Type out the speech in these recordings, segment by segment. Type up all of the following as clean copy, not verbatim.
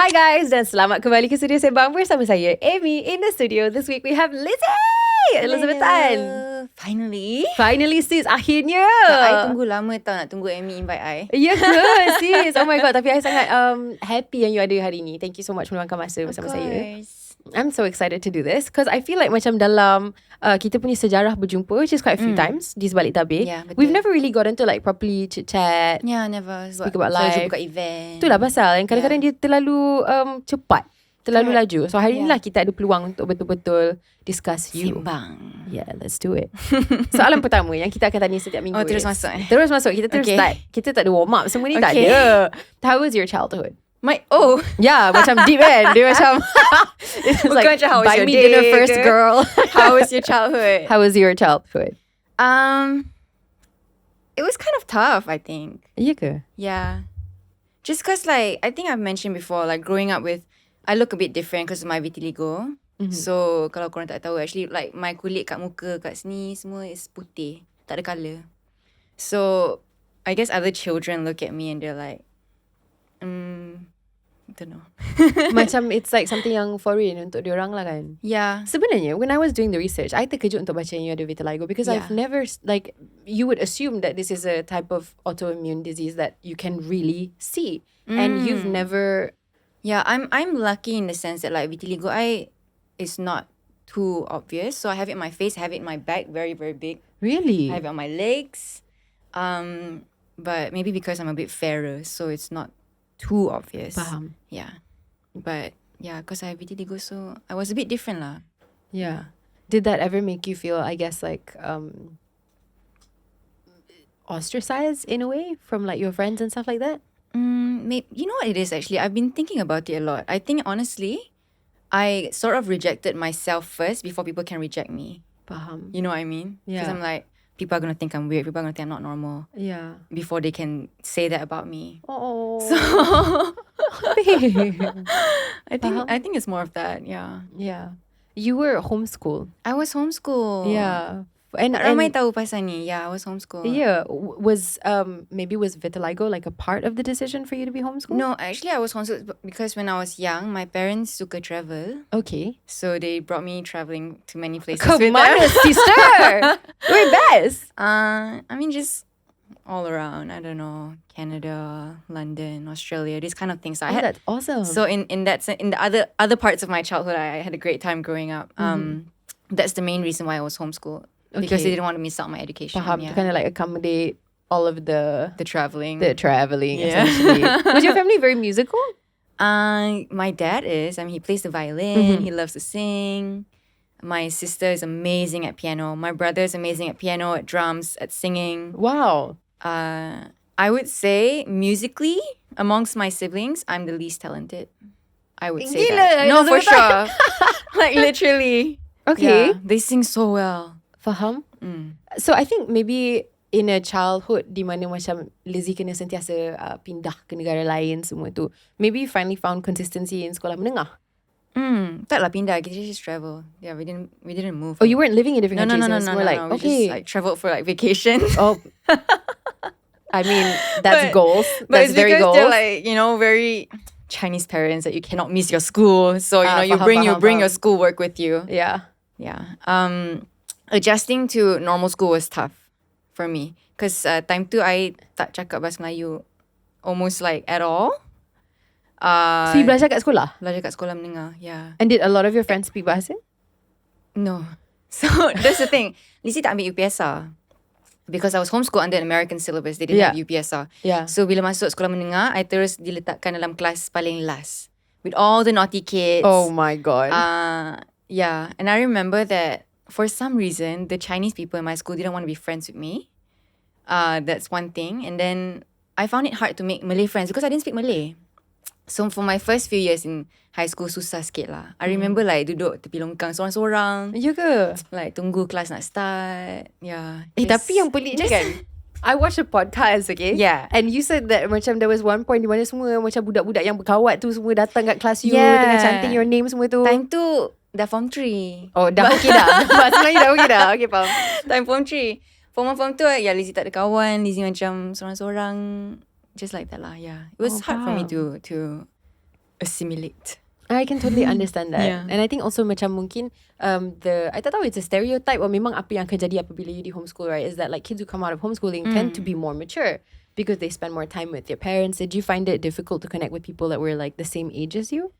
Hi guys dan selamat kembali ke studio Sembang bersama saya Amy. In the studio this week we have Lizzie Elizabeth Tan. Finally sis, akhirnya. I tunggu lama tau nak tunggu Amy invite I. Ya ke sis? Oh my god, tapi I sangat happy yang you ada hari ni. Thank you so much meluangkan masa bersama saya. I'm so excited to do this because I feel like macam dalam kita punya sejarah berjumpa, which is quite a few times di sebalik tabir, we've never really gotten to like properly chit chat. Yeah, never. Speak about life. Buka event. Itulah pasal yang kadang-kadang dia terlalu cepat, terlalu laju. So hari ni lah kita ada peluang untuk betul-betul discuss you. Sembang. Yeah, let's do it. Soalan pertama yang kita akan tanya setiap minggu. Terus masuk. Terus masuk. Kita terus start. Kita tak ada warm up. Semua ni tak ada. How was your childhood? Yeah, macam deep kan. Dia macam it's like, how was buy your me day, dinner first, girl. How was your childhood? How was your childhood? It was kind of tough, I think. Ya ke? Yeah. Just because like, I think I've mentioned before, like growing up with, I look a bit different because of my vitiligo. So, kalau korang tak tahu, actually like my kulit kat muka, kat sini, semua is putih. Tak ada colour. So, I guess other children look at me and they're like, I don't know. Macam it's like something yang foreign untuk diorang lah kan. Yeah. Sebenarnya when I was doing the research, I terkejut untuk baca yang you ada vitiligo because I've never like, you would assume that this is a type of autoimmune disease that you can really see, and you've never. Yeah, I'm lucky in the sense that like vitiligo is not too obvious. So I have it in my face, I have it in my back, very very big. Really? I have it on my legs. But maybe because I'm a bit fairer, so it's not too obvious. Faham. Yeah. But yeah, because I have vitiligo, so I was a bit different lah. Yeah. Did that ever make you feel, I guess, like ostracized in a way from like your friends and stuff like that? You know what it is actually? I've been thinking about it a lot. I think honestly, I sort of rejected myself first before people can reject me. Faham. You know what I mean? Yeah. Because I'm like, people are going to think I'm weird. People are going to think I'm not normal. Yeah. Before they can say that about me. Oh. So Faham. I think it's more of that. Yeah. Yeah. You were homeschooled. I was homeschooled. Yeah. And ramai tahu pasal ni. Yeah, I was homeschooled. Yeah. Was vitiligo like a part of the decision for you to be homeschooled? No, actually I was homeschooled because when I was young, my parents suka travel. Okay. So they brought me traveling to many places Come with on, them. sister. We're best. I mean just all around. I don't know, Canada, London, Australia, these kind of things. So I had, that's awesome. So in that in the other parts of my childhood, I had a great time growing up. That's the main reason why I was homeschooled. Because they didn't want to miss out my education. Faham, to kind of like accommodate all of the traveling. Essentially. Was your family very musical? My dad is. I mean, he plays the violin. He loves to sing. My sister is amazing at piano. My brother is amazing at piano, at drums, at singing. Wow. I would say musically, amongst my siblings, I'm the least talented. I would say that. No, for sure. Like literally. Okay. Yeah, they sing so well. Faham? So I think maybe in a childhood di mana macam Lizzie kena sentiasa pindah ke negara lain semua tu, maybe you finally found consistency in sekolah menengah. Taklah pindah, kita just travel. Yeah, we didn't move. Oh, you weren't living in different countries? No. Like, we just like traveled for like vacation. Oh, I mean that's goals. But that's it's very because goals. they're like, you know, very Chinese parents that you cannot miss your school. So you know, you bring your schoolwork with you. Yeah. Adjusting to normal school was tough for me because time tu I tak cakap bahasa Melayu almost like at all. So you belajar kat sekolah? Belajar kat sekolah menengah, yeah. And did a lot of your friends speak bahasa? No. So that's the thing. Lizzie tak ambil UPSR because I was homeschooled under an American syllabus. They didn't have UPSR. Yeah. So bila masuk sekolah menengah, I terus diletakkan dalam kelas paling last with all the naughty kids. Oh my god. Yeah, and I remember that for some reason, the Chinese people in my school didn't want to be friends with me. That's one thing. And then I found it hard to make Malay friends because I didn't speak Malay. So for my first few years in high school, susah sikit lah. I remember like duduk tepi longkang seorang-seorang. Ya ke? Like tunggu kelas nak start. Yeah. Tapi yang pelik je kan, I watched a podcast, okay? Yeah. And you said that macam there was one point di mana semua macam budak-budak yang berkawat tu semua datang kat kelas you, tengah chanting your name semua tu. Time tu dah form 3. Oh, dah okay dah. Bahasa Melayu dah okay dah. Okay, faham. Time form 3. Form 1, form 2, ya Lizzie tak ada kawan. Lizzie macam seorang-seorang. Just like that lah, yeah. It was hard for me to assimilate. I can totally understand that. Yeah. And I think also macam mungkin I tak tahu it's a stereotype or memang apa yang akan jadi apabila you di homeschool, right? Is that like kids who come out of homeschooling tend to be more mature because they spend more time with their parents. Did you find it difficult to connect with people that were like the same age as you?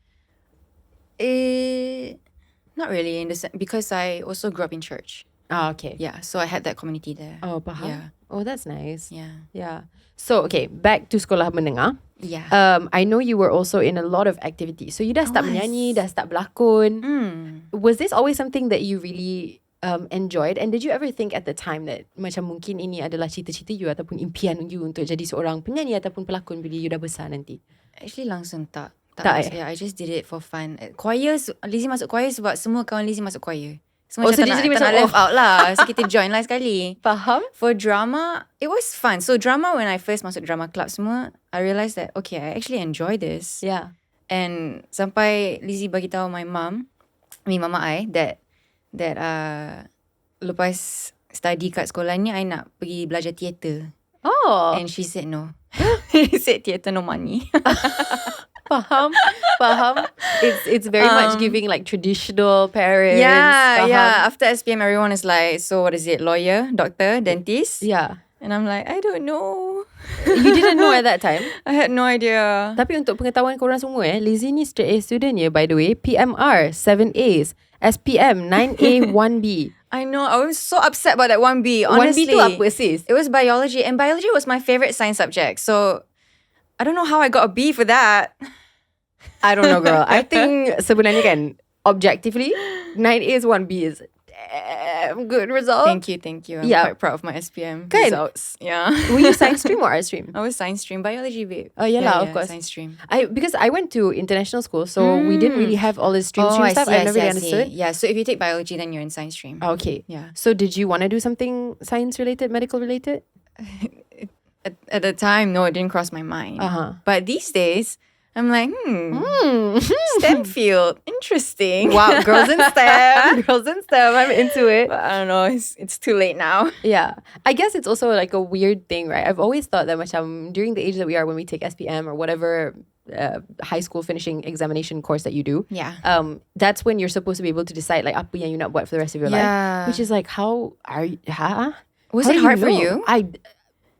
Not really, because I also grew up in church. Oh, okay. Yeah, so I had that community there. Oh, faham. Yeah. Oh, that's nice. Yeah. Yeah. So, okay, back to sekolah menengah. Yeah. I know you were also in a lot of activities. So, you dah start menyanyi, dah start berlakon. Was this always something that you really enjoyed? And did you ever think at the time that macam mungkin ini adalah cita-cita you ataupun impian you untuk jadi seorang penyanyi ataupun pelakon bila you dah besar nanti? Actually langsung tak. Tak. I just did it for fun. Choir, Lizzie masuk choir sebab semua kawan Lizzie masuk choir. Oh, Semua so macam dia jadi tak nak macam, left out lah. So kita join lah sekali. Faham? For drama, it was fun. So drama, when I first masuk drama club semua, I realised that, okay, I actually enjoy this. Yeah. And sampai Lizzie bagi tahu my mum, mama I, that lepas study kat sekolah ni, I nak pergi belajar theatre. Oh. And she said no. She said theatre no money. Faham. It's very much giving like traditional parents. Yeah, faham. yeah. After SPM, everyone is like, so what is it? Lawyer, doctor, dentist? Yeah. And I'm like, I don't know. You didn't know at that time? I had no idea. Tapi untuk pengetahuan korang semua, Lizzie ni straight A student ya, by the way. PMR 7 A's, SPM 9A 1B. I know. I was so upset about that 1B. Honestly, 1B tu apa sis? it was biology, and biology was my favorite science subject. So I don't know how I got a B for that. I don't know, girl. I think sebenarnya kan, objectively, 9A's 1B is damn good result. Thank you. I'm quite proud of my SPM Kan? results. Yeah. Were you science stream or art stream? I was science stream, biology, babe. Oh, yeah, of course. Science stream. Because I went to international school, so we didn't really have all this stream stuff. I never really understood. Yeah, so if you take biology, then you're in science stream. Okay. Yeah. So did you want to do something science related, medical related? At the time, no, it didn't cross my mind. But these days, I'm like, STEM field, interesting. Wow, girls in STEM. Girls in STEM, I'm into it. But I don't know, it's too late now. Yeah. I guess it's also like a weird thing, right? I've always thought that macam during the age that we are when we take SPM or whatever high school finishing examination course that you do. Yeah. That's when you're supposed to be able to decide like apa yang you nak buat for the rest of your life. Which is like, how are you, Was how it do hard for know? you?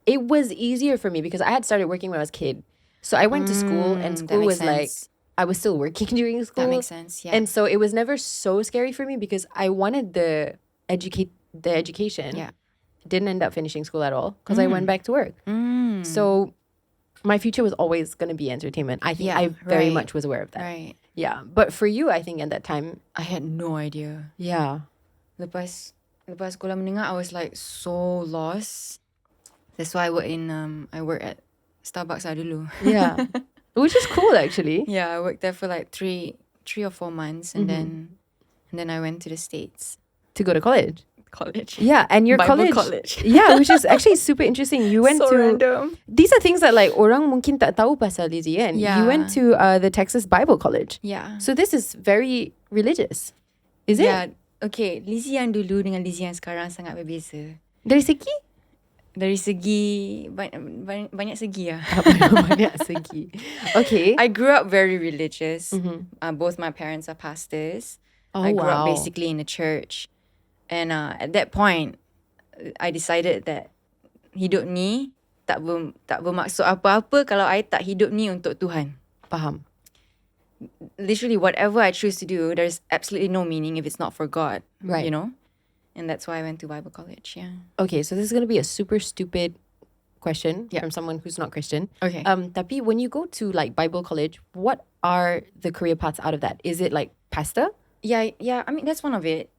It was easier for me because I had started working when I was a kid. So I went to school and school was like, I was still working during school. That makes sense, yeah. And so it was never so scary for me because I wanted the education. Yeah. Didn't end up finishing school at all because I went back to work. So my future was always going to be entertainment. I think I very much was aware of that. Right. Yeah. But for you, I think at that time, I had no idea. yeah. Lepas sekolah menengah, I was like so lost. That's why I work at Starbucks dulu. Yeah. Which is cool actually. Yeah, I worked there for like three or 4 months, and then I went to the States. To go to college. Yeah, and your Bible college. Yeah, which is actually super interesting. You went so to random. These are things that like orang mungkin tak tahu pasal Lizzie kan. Yeah. You went to the Texas Bible College. Yeah. So this is very religious. Is it? Yeah. Okay, Lizzie yang dulu dengan Lizzie yang sekarang sangat berbeza. Dari segi? Dari segi banyak segi lah. Banyak segi. Okay. I grew up very religious. Both my parents are pastors. Oh, I grew up wow. basically in a church. And at that point, I decided that hidup ni tak bermaksud apa-apa kalau I tak hidup ni untuk Tuhan. Faham. Literally, whatever I choose to do, there's absolutely no meaning if it's not for God. Right. You know? And that's why I went to Bible college, yeah. Okay, so this is going to be a super stupid question from someone who's not Christian. Okay. Tapi when you go to like Bible college, what are the career paths out of that? Is it like pastor? Yeah, I mean, that's one of it.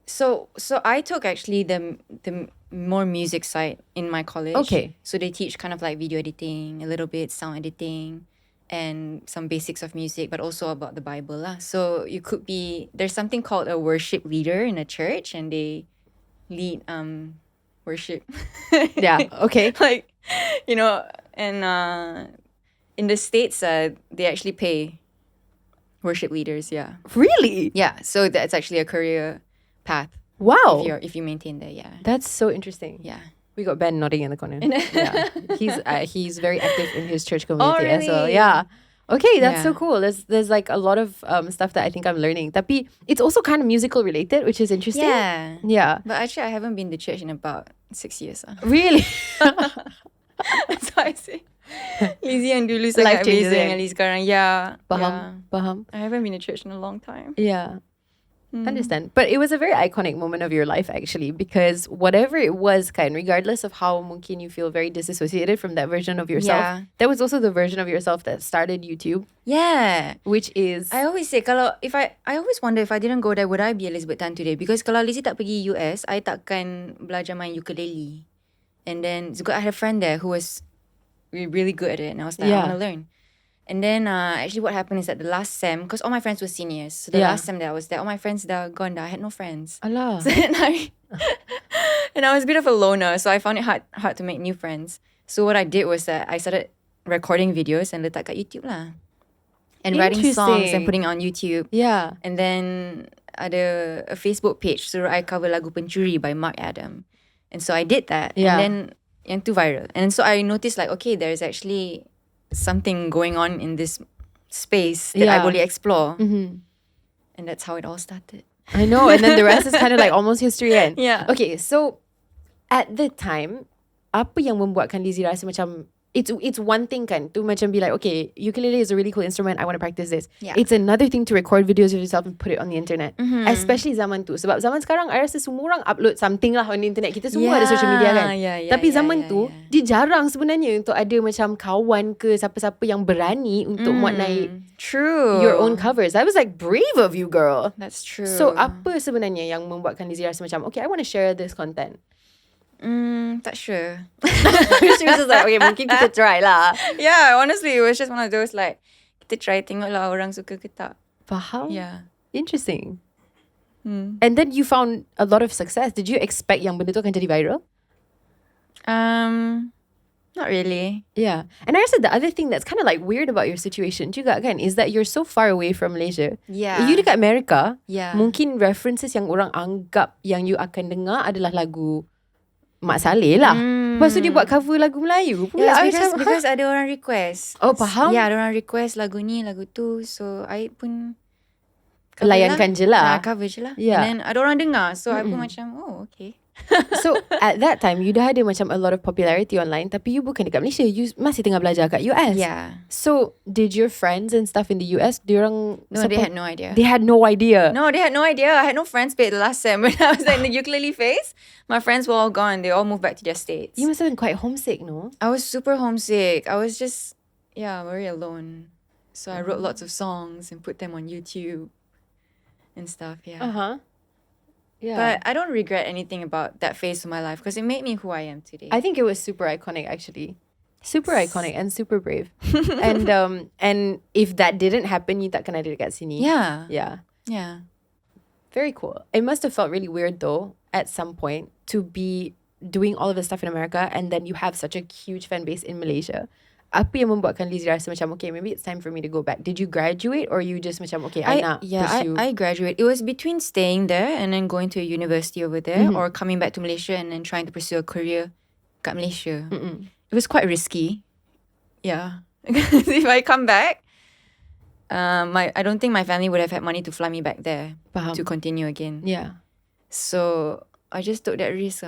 So I took actually the more music side in my college. Okay. So they teach kind of like video editing, a little bit sound editing, and some basics of music, but also about the Bible lah. So you could be, there's something called a worship leader in a church, and they lead worship. Yeah, okay. Like, you know, and in the States, they actually pay worship leaders, yeah. Really? Yeah, so that's actually a career path. Wow. If you maintain that, yeah. That's so interesting. Yeah. We got Ben nodding in the corner. Yeah. He's very active in his church community Oh, really? as well. Yeah. Okay, that's so cool. There's like a lot of stuff that I think I'm learning. Tapi it's also kind of musical related, which is interesting. Yeah. Yeah. But actually, I haven't been to church in about 6 years. Really? That's why I say. Lizzie yang dulu sangat amazing. Ali sekarang, Faham. I haven't been to church in a long time. Yeah. Understand. But it was a very iconic moment of your life actually, because whatever it was, regardless of how mungkin you feel very disassociated from that version of yourself, that was also the version of yourself that started YouTube. Yeah. Which is, I always say, I always wonder if I didn't go there, would I be Elizabeth Tan today? Because kalau Lizzie tak pergi US, I takkan belajar main ukulele. And then I had a friend there who was really good at it, and I was like, I want to learn. And then actually what happened is that the last sem, because all my friends were seniors, so the last sem that I was there, all my friends that gone there, I had no friends. Allah. So then I was a bit of a loner, so I found it hard to make new friends. So what I did was that I started recording videos and letak kat YouTube lah. And writing songs and putting it on YouTube. Yeah. And then ada a Facebook page, so I cover lagu Pencuri by Mark Adam. And so I did that. Yeah. And then yang tu viral. And so I noticed like, okay, there's actually something going on in this space that I boleh explore. And that's how it all started. I know. And then the rest is kind of like almost history kan? Yeah. Okay, so at the time, apa yang membuatkan Lizzie rasa macam it's one thing kan to macam be like, okay, ukulele is a really cool instrument, I want to practice this. It's another thing to record videos of yourself and put it on the internet. Especially zaman tu. Sebab zaman sekarang I rasa semua orang upload something lah on the internet. Kita semua ada social media kan. Tapi zaman tu dia jarang sebenarnya untuk ada macam kawan ke siapa-siapa yang berani untuk muat naik your own covers. I was like, brave of you, girl. That's true. So apa sebenarnya yang membuatkan Lizzie rasa macam, okay, I want to share this content? Tak sure. She was just like, okay, mungkin kita try lah. Yeah, honestly, it was just one of those like, kita try tengok lah orang suka ke tak. Faham? Yeah. Interesting. And then you found a lot of success. Did you expect yang benda tu akan jadi viral? Not really. Yeah. And I rasa the other thing that's kind of like weird about your situation juga kan is that you're so far away from Malaysia. Yeah. You dekat Amerika, mungkin references yang orang anggap yang you akan dengar adalah lagu Mak Saleh lah. Lepas tu dia buat cover lagu Melayu pula. Yeah, because ada orang request. Oh, faham? Yeah, ada orang request lagu ni, lagu tu. So, I pun layankan je lah. Cover je lah. Yeah. And then ada orang dengar. So, I pun macam, oh, okay. So, at that time, you dah ada macam a lot of popularity online. Tapi you bukan dekat Malaysia. You masih tengah belajar kat US. Yeah. So, did your friends and stuff in the US, diorang No, they had no idea. They had no idea. No, they had no idea. I had no friends paid the last sem. When I was like in the ukulele phase, my friends were all gone. They all moved back to their states. You must have been quite homesick, no? I was super homesick. I was just, very alone. So I wrote lots of songs and put them on YouTube and stuff, Yeah. But I don't regret anything about that phase of my life because it made me who I am today. I think it was super iconic, actually. Super iconic and super brave. And if that didn't happen, you takkan ada dekat sini. Yeah. Yeah. Very cool. It must have felt really weird though, at some point, to be doing all of this stuff in America and then you have such a huge fan base in Malaysia. Apa yang membuatkan Lizzie rasa macam, okay, maybe it's time for me to go back? Did you graduate or you just macam, okay, I nak pursue? I graduated. It was between staying there and then going to a university over there or coming back to Malaysia and then trying to pursue a career kat Malaysia. It was quite risky. Yeah. Because if I come back, I don't think my family would have had money to fly me back there to continue again. Yeah. So I just took that risk.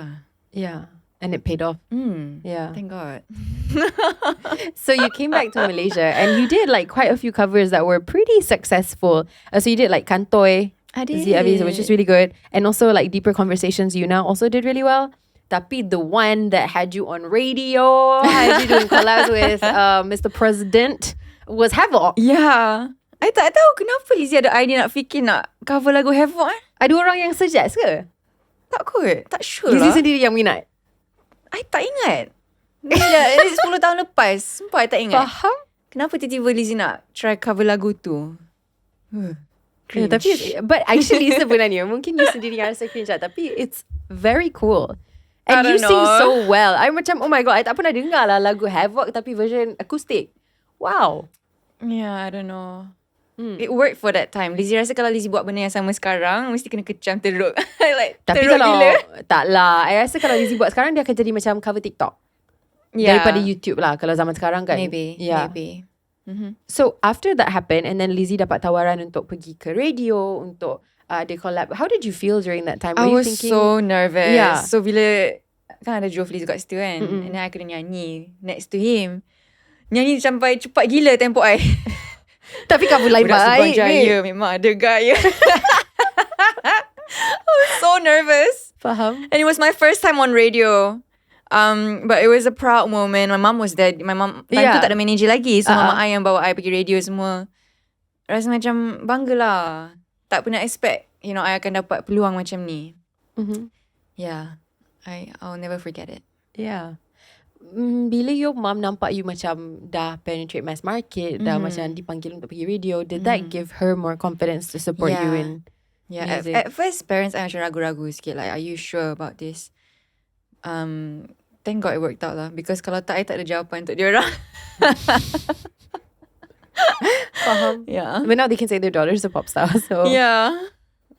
Yeah. And it paid off. Yeah. Thank God. So you came back to Malaysia and you did like quite a few covers that were pretty successful. So you did like Kantoy, I did. which is really good. And also like Deeper Conversations, you now also did really well. Tapi the one that had you on radio, had you doing collabs with Mr. President was Havoc. Yeah. I tak tahu kenapa Lizzie ada idea nak fikir nak cover lagu Havoc. Ada orang yang suggest ke? Tak kot. Tak sure Lizzie lah. sendiri yang minat? I tak ingat. Ini 10 tahun lepas. Sumpah I tak ingat. Faham? Kenapa tiba-tiba Lizzie nak try cover lagu tu? But actually sebenarnya mungkin you sendiri yang rasa cringe lah. Tapi it's very cool. And you sing so well. I macam, oh my God, I tak pernah dengar lah lagu Havoc tapi version akustik. Wow. Yeah, I don't know. It worked for that time. Lizzie rasa kalau Lizzie buat benda yang sama sekarang, mesti kena kecam teruk. Like, tapi teruk kalau gila. tak lah, I rasa kalau Lizzie buat sekarang, dia akan jadi macam cover TikTok. Daripada YouTube lah. Kalau zaman sekarang kan. Maybe. So after that happened, and then Lizzie dapat tawaran untuk pergi ke radio untuk they collab. How did you feel during that time? I Were you was thinking, so nervous. Yeah. So bila kan ada Joe Feliz kat situ kan, and then I kena nyanyi next to him. Nyanyi sampai cepat gila tempo I. tapi kamu lain Budak Sembang baik, Jaya memang ada gaya. I was so nervous. Faham? And it was my first time on radio. But it was a proud moment. My mum was there. My mum time tu tak ada manager lagi. So mama I yang bawa I pergi radio semua. Rasa macam bangga lah. Tak pernah expect, you know, I akan dapat peluang macam ni. Yeah. I'll never forget it. Yeah. Bila your mum nampak you macam dah penetrate mass market, dah macam dipanggil untuk pergi radio, did that give her more confidence to support you in music? At first parents I macam ragu-ragu sikit, like, are you sure about this? Thank God it worked out lah, because kalau tak I tak ada jawapan untuk diorang. Faham? Yeah. But now they can say their daughter's a pop star, so Yeah.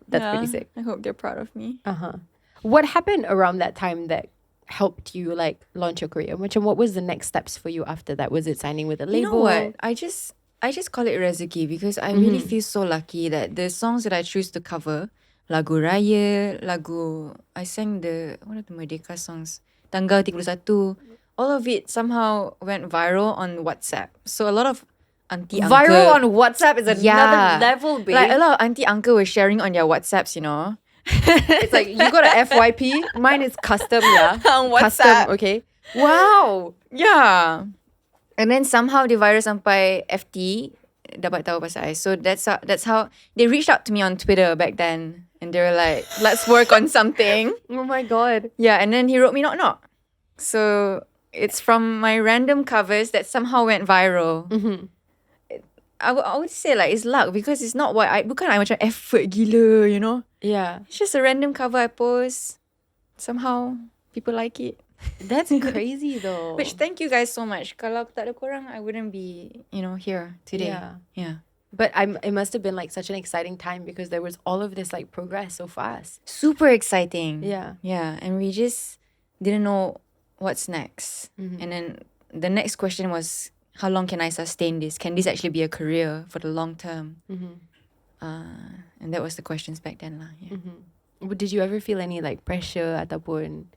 that's pretty sick. I hope they're proud of me. What happened around that time that helped you like launch your career? Macam what was the next steps for you after that? Was it signing with a label? You know what? I just call it rezeki, because I really feel so lucky that the songs that I choose to cover, lagu raya, I sang one of the Merdeka songs, Tanggal 31, all of it somehow went viral on WhatsApp. So a lot of auntie uncle, Viral on WhatsApp is another level, babe. like a lot of auntie uncle were sharing on their WhatsApps, you know. It's like, you got a FYP, mine is custom, yeah. On WhatsApp. Custom, okay. Wow. Yeah. And then somehow they viral sampai FT dapat tahu pasal I. So that's how they reached out to me on Twitter back then. And they were like, let's work on something. Oh my God. Yeah, and then he wrote me Knock Knock. So it's from my random covers that somehow went viral. I would say like it's luck, because it's not bukan I macam effort gila, you know. Yeah. It's just a random cover I post. Somehow people like it. That's crazy though. Which, thank you guys so much. Kalau tak ada korang, I wouldn't be, you know, here today. Yeah. But it must have been like such an exciting time, because there was all of this like progress so fast. Super exciting. Yeah. Yeah. And we just didn't know what's next. And then the next question was, how long can I sustain this? Can this actually be a career for the long term? And that was the questions back then lah. Yeah. But did you ever feel any like pressure ataupun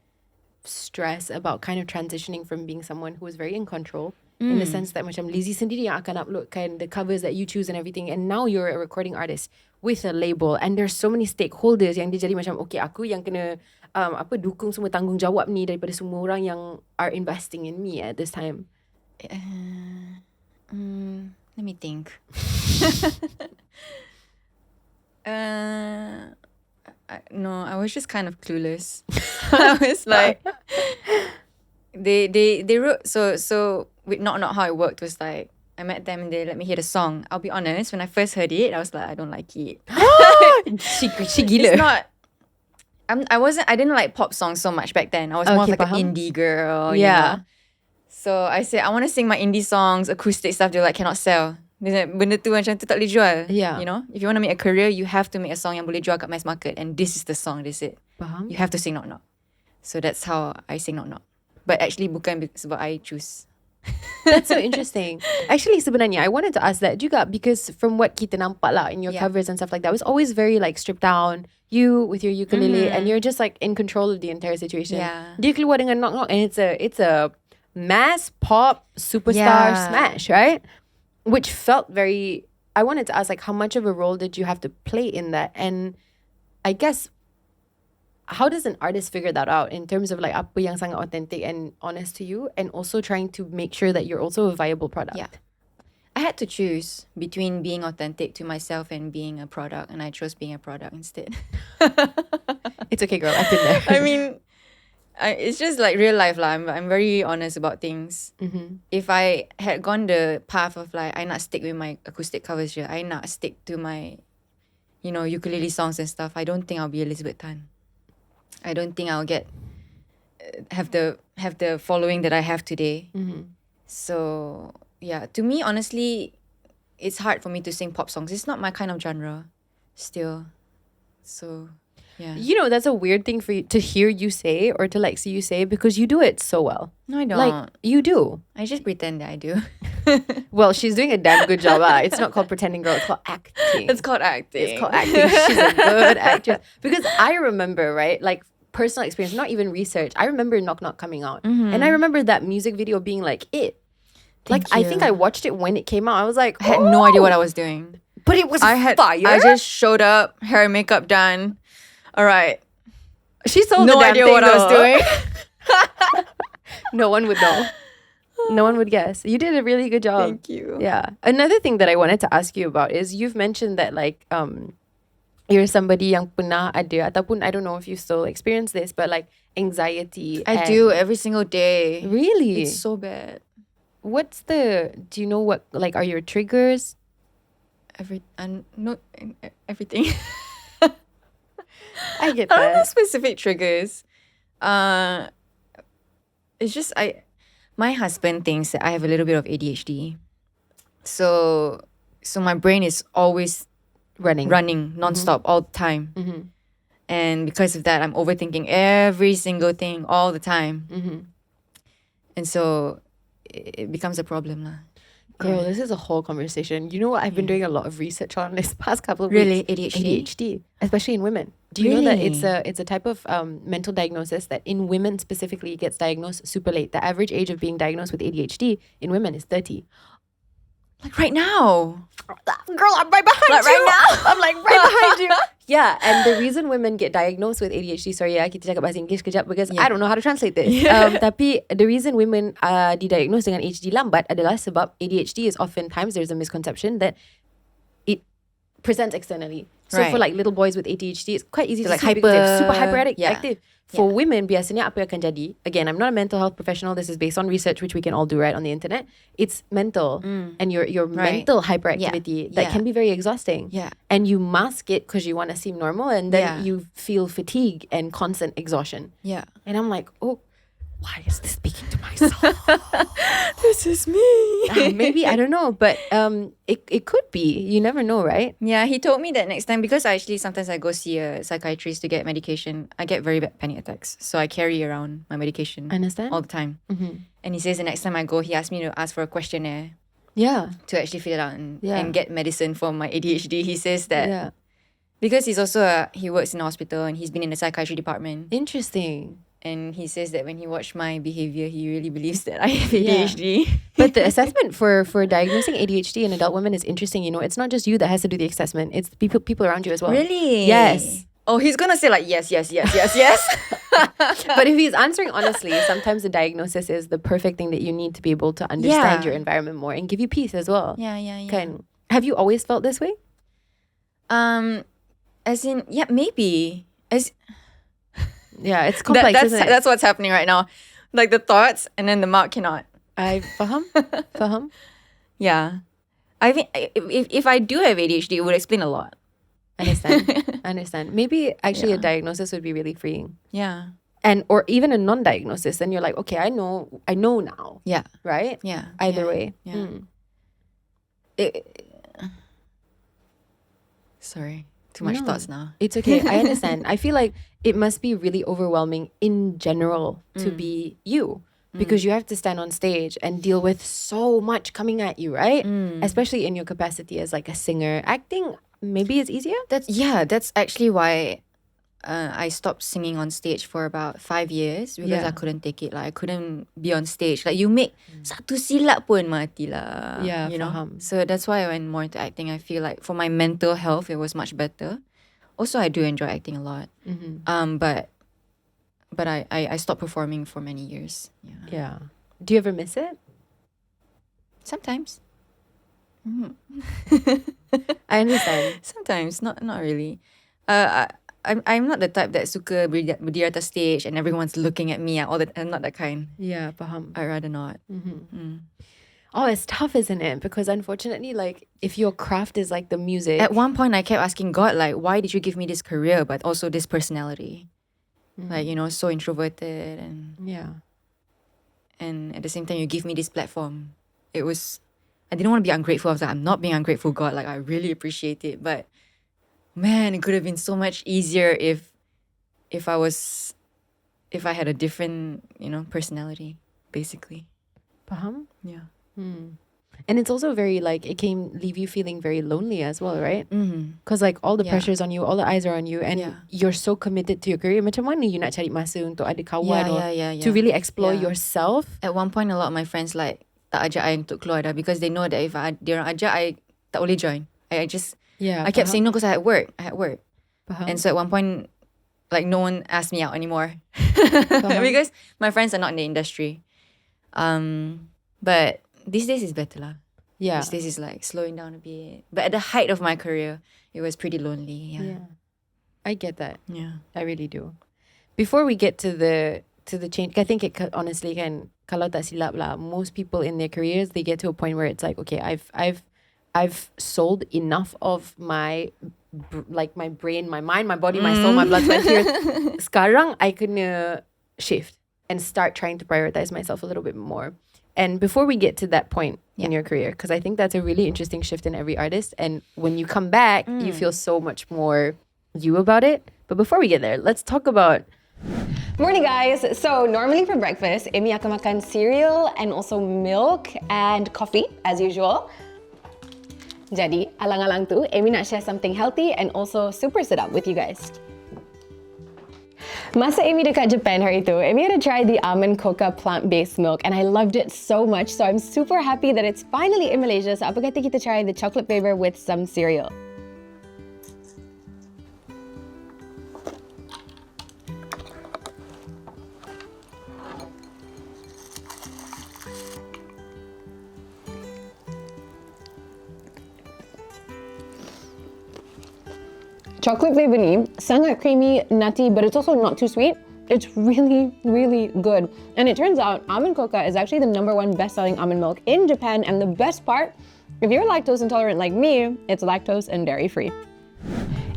stress about kind of transitioning from being someone who was very in control, in the sense that macam Lizzie sendiri yang akan uploadkan the covers that you choose and everything, and now you're a recording artist with a label, and there's so many stakeholders yang dia jadi macam, okay, aku yang kena dukung semua tanggungjawab ni daripada semua orang yang are investing in me at this time. Let me think. No, I was just kind of clueless. I was like, they wrote, so with Knock Knock, how it worked was like, I met them and they let me hear the song. I'll be honest, when I first heard it, I was like, I don't like it. She gila. It's not. I didn't like pop songs so much back then. I was more of like an indie girl. Yeah. You know? So I said, I want to sing my indie songs, acoustic stuff. They're like, cannot sell. Benda tu macam tu tak boleh jual. Yeah. You know, if you want to make a career, you have to make a song yang boleh jual kat mass market, and this is the song. They said, you have to sing Knock Knock. So that's how I sing Knock Knock. But actually bukan sebab I choose. That's so interesting. Actually, sebenarnya I wanted to ask that juga, because from what kita nampak lah in your covers and stuff like that, it was always very like stripped down. You with your ukulele, and you're just like in control of the entire situation. Yeah. Dia keluar dengan Knock Knock, and it's a mass pop superstar smash, right? Which felt very. I wanted to ask, like, how much of a role did you have to play in that? And I guess, how does an artist figure that out in terms of like apa yang sangat authentic and honest to you, and also trying to make sure that you're also a viable product? Yeah. I had to choose between being authentic to myself and being a product, and I chose being a product instead. It's okay, girl. I've been there. I mean, it's just like real life lah. I'm very honest about things. If I had gone the path of like, I not stick with my acoustic covers je, I not stick to my, you know, ukulele songs and stuff, I don't think I'll be Elizabeth Tan. I don't think I'll have the following that I have today. So yeah, to me, honestly, it's hard for me to sing pop songs. It's not my kind of genre still. So Yeah. You know, that's a weird thing for you to hear you say or to like see you say because you do it so well. No, I don't. Like, you do. I just pretend that I do. Well, she's doing a damn good job. It's not called pretending, girl. It's called acting. It's called acting. It's called acting. She's a good actress. Because I remember, right, like personal experience, not even research. I remember Knock Knock coming out. And I remember that music video being like it. I think I watched it when it came out. I was like, I had no idea what I was doing. But it was fire. I just showed up, hair and makeup done. All right. She sold No the damn idea thing, what I was though. doing. No one would know. No one would guess. You did a really good job. Thank you. Yeah. Another thing that I wanted to ask you about is you've mentioned that like you're somebody yang pernah ada ataupun I don't know if you still experience this, but like anxiety. I do every single day. Really? It's so bad. Do you know what like are your triggers? Everything. I get I don't know that. specific triggers. It's just my husband thinks that I have a little bit of ADHD. So my brain is always running nonstop all the time. And because of that, I'm overthinking every single thing all the time. And so it becomes a problem lah. Girl, this is a whole conversation. You know what? I've been doing a lot of research on this past couple of Really? weeks. ADHD? ADHD, especially in women. Do you know that Really? it's a type of mental diagnosis that in women specifically gets diagnosed super late. The average age of being diagnosed with ADHD in women is 30. Like right now. Girl, I'm right behind Like you. right now. I'm like right behind you. Yeah, and the reason women get diagnosed with ADHD, sorry ya, kita cakap bahasa Inggeris kejap because I don't know how to translate this. Tapi the reason women didiagnose dengan ADHD lambat adalah sebab ADHD is oftentimes there's a misconception that it presents externally. So for like little boys with ADHD, it's quite easy to like see because they're super hyper- active. For women, biasanya apa yang akan jadi? Again, I'm not a mental health professional. This is based on research, which we can all do right on the internet. It's mental and your mental hyperactivity that can be very exhausting. Yeah. And you mask it because you want to seem normal, and then you feel fatigue and constant exhaustion. Yeah. And I'm like, oh, why is this speaking to myself? This is me. Maybe, I don't know, but it could be. You never know, right? Yeah, he told me that next time because sometimes I go see a psychiatrist to get medication. I get very bad panic attacks, so I carry around my medication. Understand? All the time. And he says the next time I go, he asked me to ask for a questionnaire Yeah. to actually fill it out and Yeah. get medicine for my ADHD. He says that Yeah. because he's also he works in a hospital and he's been in the psychiatry department. Interesting. And he says that when he watched my behavior, he really believes that I have ADHD. But the assessment for diagnosing ADHD in adult women is interesting. You know, it's not just you that has to do the assessment. It's people around you as well. Really? Yes. Oh, he's gonna say like yes. But if he's answering honestly, sometimes the diagnosis is the perfect thing that you need to be able to understand your environment more and give you peace as well. Yeah. Have you always felt this way? As in, yeah, maybe. Yeah, it's complex, isn't it? That's what's happening right now. Like the thoughts and then the mouth cannot. I faham. Yeah. I think if I do have ADHD, it would explain a lot. Understand. Maybe actually a diagnosis would be really freeing. Yeah. Or even a non-diagnosis, then you're like, okay, I know now. Yeah. Right? Yeah. Either way. Yeah. Sorry. Too much thoughts now. It's okay. I understand. I feel like it must be really overwhelming in general to be you because you have to stand on stage and deal with so much coming at you, right? Especially in your capacity as like a singer. Acting, maybe it's easier? That's actually why I stopped singing on stage for about 5 years because I couldn't take it. Like I couldn't be on stage. Like you make satu silap pun mati lah. Yeah, you know. faham. So that's why I went more into acting. I feel like for my mental health, it was much better. Also, I do enjoy acting a lot. But I stopped performing for many years. Yeah. Do you ever miss it? Sometimes. I understand. Sometimes, not really. I'm not the type that suka berdiri atas stage and everyone's looking at me all the. I'm not that kind. Yeah, faham. I'd rather not. Oh, it's tough, isn't it? Because unfortunately, like, if your craft is like the music. At one point, I kept asking God, like, why did you give me this career, but also this personality? Like, you know, so introverted and at the same time, you give me this platform. I didn't want to be ungrateful. I was like, I'm not being ungrateful, God. Like, I really appreciate it. But man, it could have been so much easier if if I had a different, personality, basically. Faham? Yeah. And it's also very like, it can leave you feeling very lonely as well, right? Because like all the pressure's on you, all the eyes are on you, and you're so committed to your career. Macam mana you nak cari masa untuk ada kawan to really explore yourself? At one point, a lot of my friends like tak ajak I untuk keluar dah, because they know that if diorang ajak, I tak boleh join. I kept saying no because I had work. And so at one point, like no one asked me out anymore because my friends are not in the industry. But these days is better lah. Yeah. These days is like slowing down a bit. But at the height of my career, it was pretty lonely. Yeah. I get that. Yeah. I really do. Before we get to the change, I think it honestly can, kalau tak silap lah, most people in their careers, they get to a point where it's like, okay, I've sold enough of my my brain, my mind, my body, my soul, my blood, sweat, tears. Sekarang I kena shift and start trying to prioritize myself a little bit more. And before we get to that point in your career, because I think that's a really interesting shift in every artist, and when you come back, you feel so much more you about it. But before we get there, let's talk about... Morning guys. So normally for breakfast, Amy akan makan cereal and also milk and coffee as usual. Jadi, alang-alang tu, Amy nak share something healthy and also super sedap with you guys. Masa Amy dekat Japan hari tu, Amy had to try the almond coca plant-based milk and I loved it so much. So I'm super happy that it's finally in Malaysia. So apa kata kita try the chocolate flavor with some cereal? Chocolate flavor ni, sangat creamy, nutty, but it's also not too sweet. It's really, really good. And it turns out almond coca is actually the #1 best-selling almond milk in Japan. And the best part, if you're lactose intolerant like me, it's lactose and dairy-free.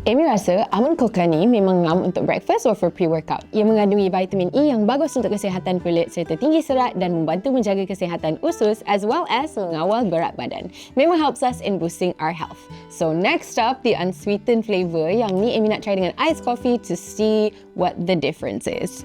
Amy rasa almond coca ni memang ngam untuk breakfast or for pre-workout. Ia mengandungi vitamin E yang bagus untuk kesihatan kulit serta tinggi serat dan membantu menjaga kesihatan usus as well as mengawal berat badan. Memang helps us in boosting our health. So next up, the unsweetened flavor yang ni Amy nak try dengan iced coffee to see what the difference is.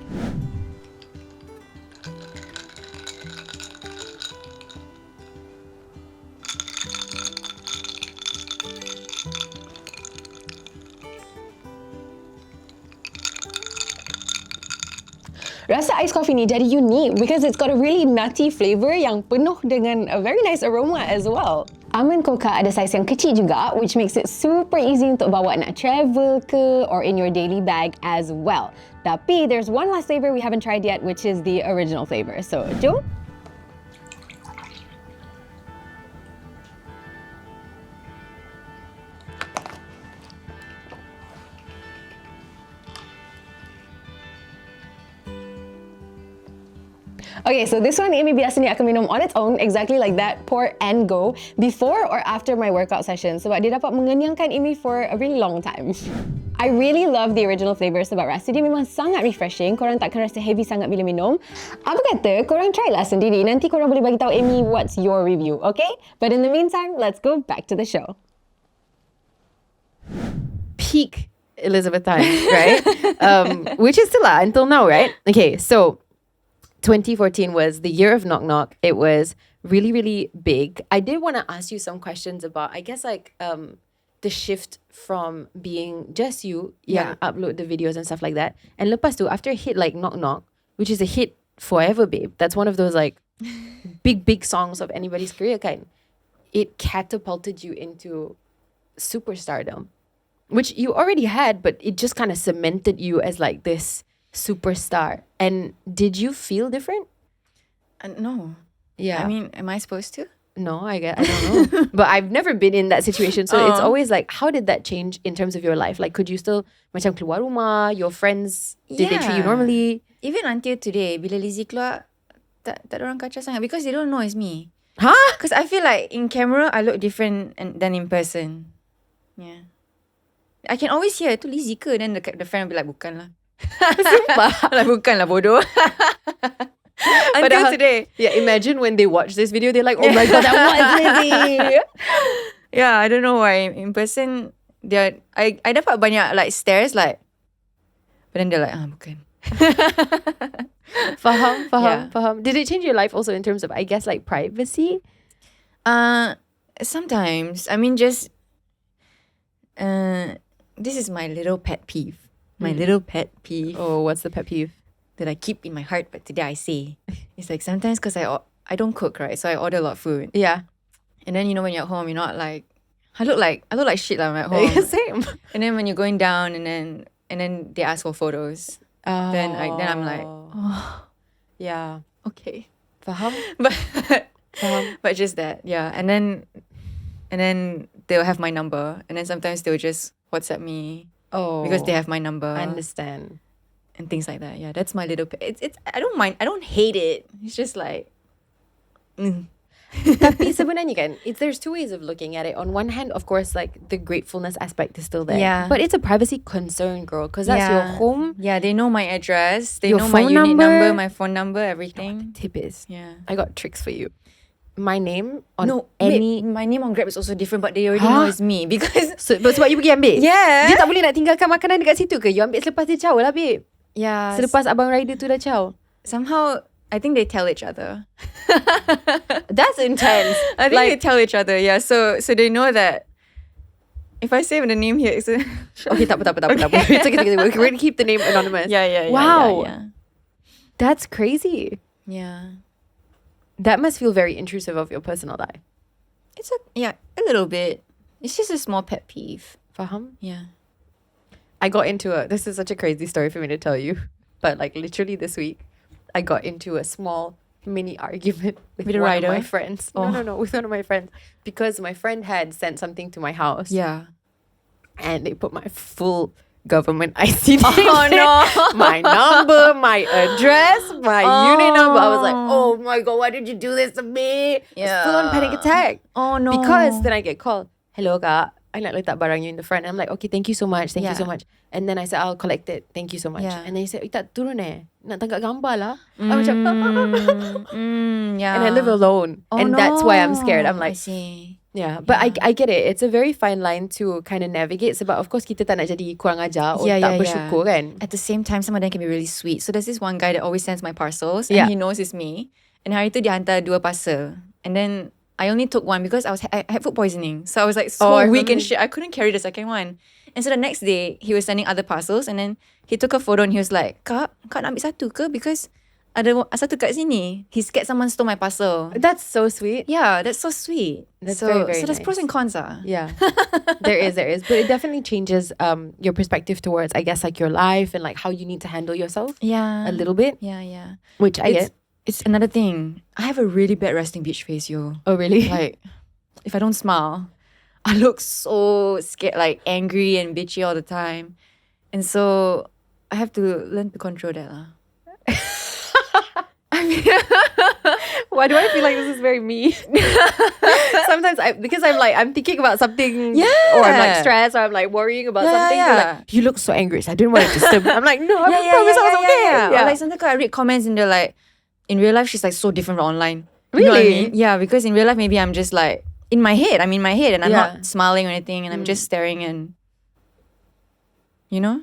Rasa iced coffee ni jadi unik because it's got a really nutty flavour yang penuh dengan a very nice aroma as well. Almond coca ada saiz yang kecil juga, which makes it super easy untuk bawa nak travel ke or in your daily bag as well. Tapi there's one last flavour we haven't tried yet, which is the original flavour. So, jom. Okay, so this one Amy biasanya akan minum on its own, exactly like that, pour and go, before or after my workout session sebab dia dapat mengenyangkan Amy for a really long time. I really love the original flavour sebab rasa dia memang sangat refreshing, korang takkan rasa heavy sangat bila minum. Apa kata, korang try lah sendiri, nanti korang boleh bagi tahu Amy what's your review, okay? But in the meantime, let's go back to the show. Peak Elizabeth Tan, right? Which is still until now, right? Okay, so 2014 was the year of Knock Knock. It was really, really big. I did want to ask you some questions about, I guess, like the shift from being just you, upload the videos and stuff like that. And lepas tu, after a hit like Knock Knock, which is a hit forever, babe. That's one of those like big songs of anybody's career kind. It catapulted you into superstardom, which you already had, but it just kind of cemented you as like this superstar. And did you feel different? No. Yeah. I mean, am I supposed to? No, I don't know. But I've never been in that situation. So it's always like, how did that change in terms of your life? Like, could you still macam keluar rumah? Your friends, did they treat you normally? Even until today, bila Lizzie keluar, tak ada orang kacau sangat because they don't know it's me. Huh? Because I feel like in camera, I look different than in person. Yeah. I can always hear, tu Lizzie ke? Then the friend will be like, bukan lah. Sumpah. Like, bukan lah, bodoh. Until today. Yeah, imagine when they watch this video, they're like, oh my God, that was Lizzie. Yeah, I don't know why. In person, I dapat banyak like stares like, But then they're like, bukan. Faham. Did it change your life also in terms of, I guess, like privacy? Sometimes. I mean, just this is my little pet peeve. My little pet peeve. Oh, what's the pet peeve? That I keep in my heart, but today I say. It's like sometimes because I don't cook, right? So I order a lot of food. Yeah. And then, when you're at home, you're not like, I look like shit when I'm at home. Same. And then when you're going down and then they ask for photos. Then I'm like, yeah. Okay. Faham? But just that, yeah. And then they'll have my number. And then sometimes they'll just WhatsApp me. Oh. Because they have my number. I understand. And things like that. Yeah, that's my little it's I don't mind. I don't hate it. It's just like Tapi sebenarnya kan, there's two ways of looking at it. On one hand, of course, like the gratefulness aspect is still there. Yeah. But it's a privacy concern, girl, because that's your home. Yeah, they know my address. They Your know my phone unit number. number, my phone number, everything. Tip is, Yeah. I got tricks for you. My name on my name on Grab is also different, but they already know it's me because sebab you pergi ambil. Yeah. Dia tak boleh nak tinggalkan makanan dekat situ ke? You ambil selepas dia caw lah, babe. Yeah. Selepas abang rider tu dah caw. Somehow I think they tell each other. That's intense. I think they tell each other, yeah. So they know that if I say the name here, it's Okay, tak apa. It's okay. We're going to keep the name anonymous. Yeah. Wow. Yeah. That's crazy. Yeah. That must feel very intrusive of your personal life. It's a little bit. It's just a small pet peeve. Faham? Yeah. I got into this is such a crazy story for me to tell you, but like literally this week, I got into a small mini argument with a one rider? of my friends. Oh. No, with one of my friends, because my friend had sent something to my house. Yeah. And they put my full government IC name Oh there. no. My number, my address, my unit number. I was like, oh my God, why did you do this to me? Yeah. Full on panic attack. Oh no. Because then I get called, hello kak, I nak letak barang you in the front. I'm like, okay, thank you so much. Thank you so much. And then I said, I'll collect it. Thank you so much. Yeah. And then he said, tak turun nak tangkap gambar lah. I macam, yeah. and I live alone. Oh, and that's why I'm scared. I'm I like, see. yeah. But I get it. It's a very fine line to kind of navigate. Sebab of course kita tak nak jadi kurang ajar or tak bersyukur kan. At the same time, some of them can be really sweet. So there's this one guy that always sends my parcels and Yeah. he knows it's me. And hari tu dia hantar 2 parcel. And then I only took one because I had food poisoning. So I was like I weak and remember. shit. I couldn't carry the second one. And so the next day, he was sending other parcels and then he took a photo and he was like, Kak nak ambil satu ke? Because ada satu kat sini. He scared someone stole my parcel. That's so sweet. Yeah, that's so sweet. That's so, very, very So there's nice. pros and cons. Yeah. There is. But it definitely changes your perspective towards, I guess, like your life and like how you need to handle yourself Yeah. a little bit. Yeah. Which I get. It's another thing. I have a really bad resting bitch face, yo. Oh, really? Like, if I don't smile, I look so scared, like angry and bitchy all the time. And so I have to learn to control that. Why do I feel like this is very me? Sometimes because I'm thinking about something, or I'm like stressed, or I'm like worrying about something. yeah. You're like, you look so angry. So I didn't want to disturb. I'm like, no, I promise I was okay. Or like sometimes I read comments and they're like, in real life she's like so different from online. You Really? know what I mean? Yeah, because in real life maybe I'm just like I'm in my head and I'm not smiling or anything and I'm just staring and you know?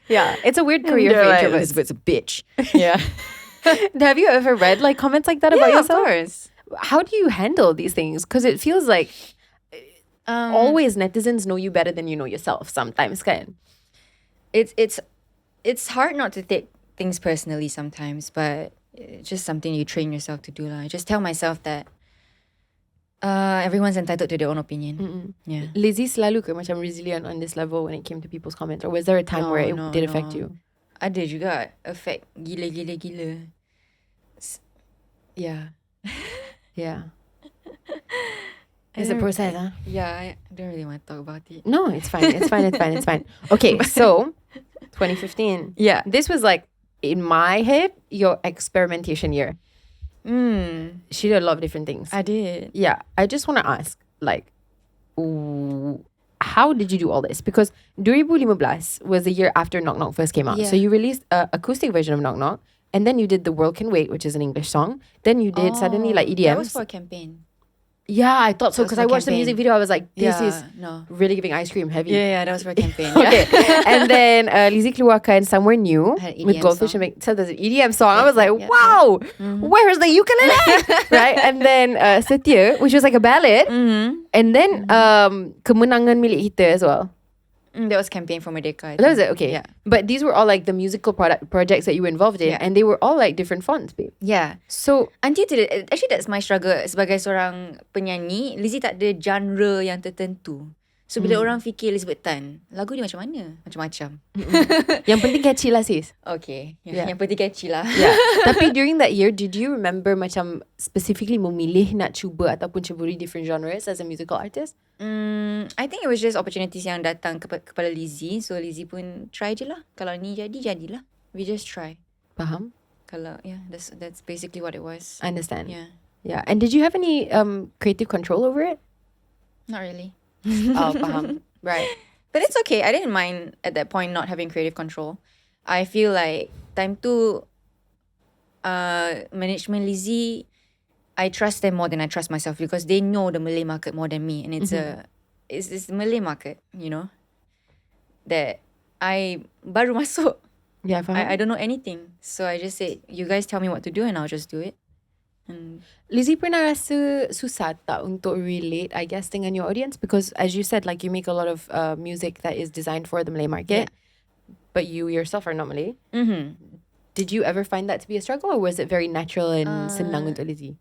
Yeah, it's a weird career for Like, introverts. Elizabeth's a bitch. Yeah. Have you ever read like comments like that about Of yourself? course. How do you handle these things? Because it feels like always netizens know you better than you know yourself sometimes, kan? It's hard not to take things personally sometimes, but it's just something you train yourself to do. I just tell myself that everyone's entitled to their own opinion. Yeah. Lizzie selalu ke macam resilient on this level when it came to people's comments? Or was there a time where it did affect you? Ada juga affect gila. Yeah. Yeah. It's a process, huh? Yeah, I don't really want to talk about it. No, it's fine. It's fine. Okay, so 2015. Yeah. This was like, in my head, your experimentation year. She did a lot of different things. I did. Yeah, I just want to ask, like, how did you do all this? Because 2015 was the year after Knock Knock first came out. Yeah. So you released an acoustic version of Knock Knock, and then you did The World Can Wait, which is an English song. Then you did suddenly like EDM. That was for a campaign. Yeah, I thought so That was because I for watched the campaign. music video. I was like, this Yeah, is no. really giving ice cream heavy. Yeah, that was for a campaign. Okay. And then Lizzie keluarkan Somewhere New Had with EDM Goldfish song. and so there's an EDM song. I was like, yeah. wow, where's the ukulele? Right? And then Setia, which was like a ballad. And then Kemenangan Milik Kita as well. That was campaign for Merdeka. That was it, okay. Yeah. But these were all like the musical projects that you were involved in, Yeah. and they were all like different fonts, babe. Yeah. So Until today, actually that's my struggle sebagai seorang penyanyi. Lizzie tak ada genre yang tertentu. So bila orang fikir Elizabeth Tan, lagu dia macam mana? Macam-macam. yang penting catchy lah sis. Okay. Yeah. Yang penting catchy lah. Yeah. Tapi during that year, did you remember macam specifically memilih nak cuba ataupun ceburi different genres as a musical artist? I think it was just opportunities yang datang kepada Lizzie. So Lizzie pun try je lah. Kalau ni jadilah. We just try. Faham? Kalau that's basically what it was. I understand. Yeah. Yeah. And did you have any creative control over it? Not really. Oh, faham. Right. But it's okay. I didn't mind at that point not having creative control. I feel like time tu management Lizzie, I trust them more than I trust myself because they know the Malay market more than me, and it's the Malay market, you know, that I baru masuk. Yeah, faham. I don't know anything, so I just said, you guys tell me what to do and I'll just do it. And Lizzie pernah rasa susah tak untuk relate, I guess, dengan your audience? Because as you said, like you make a lot of music that is designed for the Malay market, but you yourself are not Malay. Did you ever find that to be a struggle, or was it very natural and senang untuk Lizzie?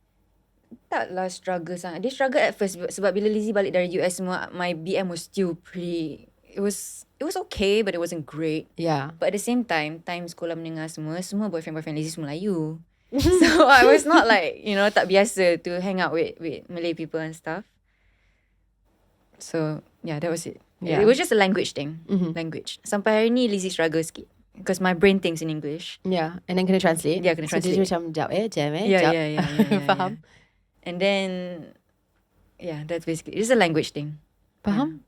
taklah struggle sangat. Dia struggle at first sebab bila Lizzie balik dari US semua, my BM was still pretty, it was okay but it wasn't great. Yeah. But at the same time sekolah menengah semua boyfriend Lizzie semua Melayu. So I was not like, you know, tak biasa to hang out with Malay people and stuff. So yeah, that was it. Yeah. It was just a language thing. Language. Sampai hari ni Lizzie struggle sikit. Because my brain thinks in English. Yeah. And then kena translate. Yeah, kena translate. So dia macam jap jam Yeah. Faham? And then, yeah, that's basically, it's a language thing. Faham?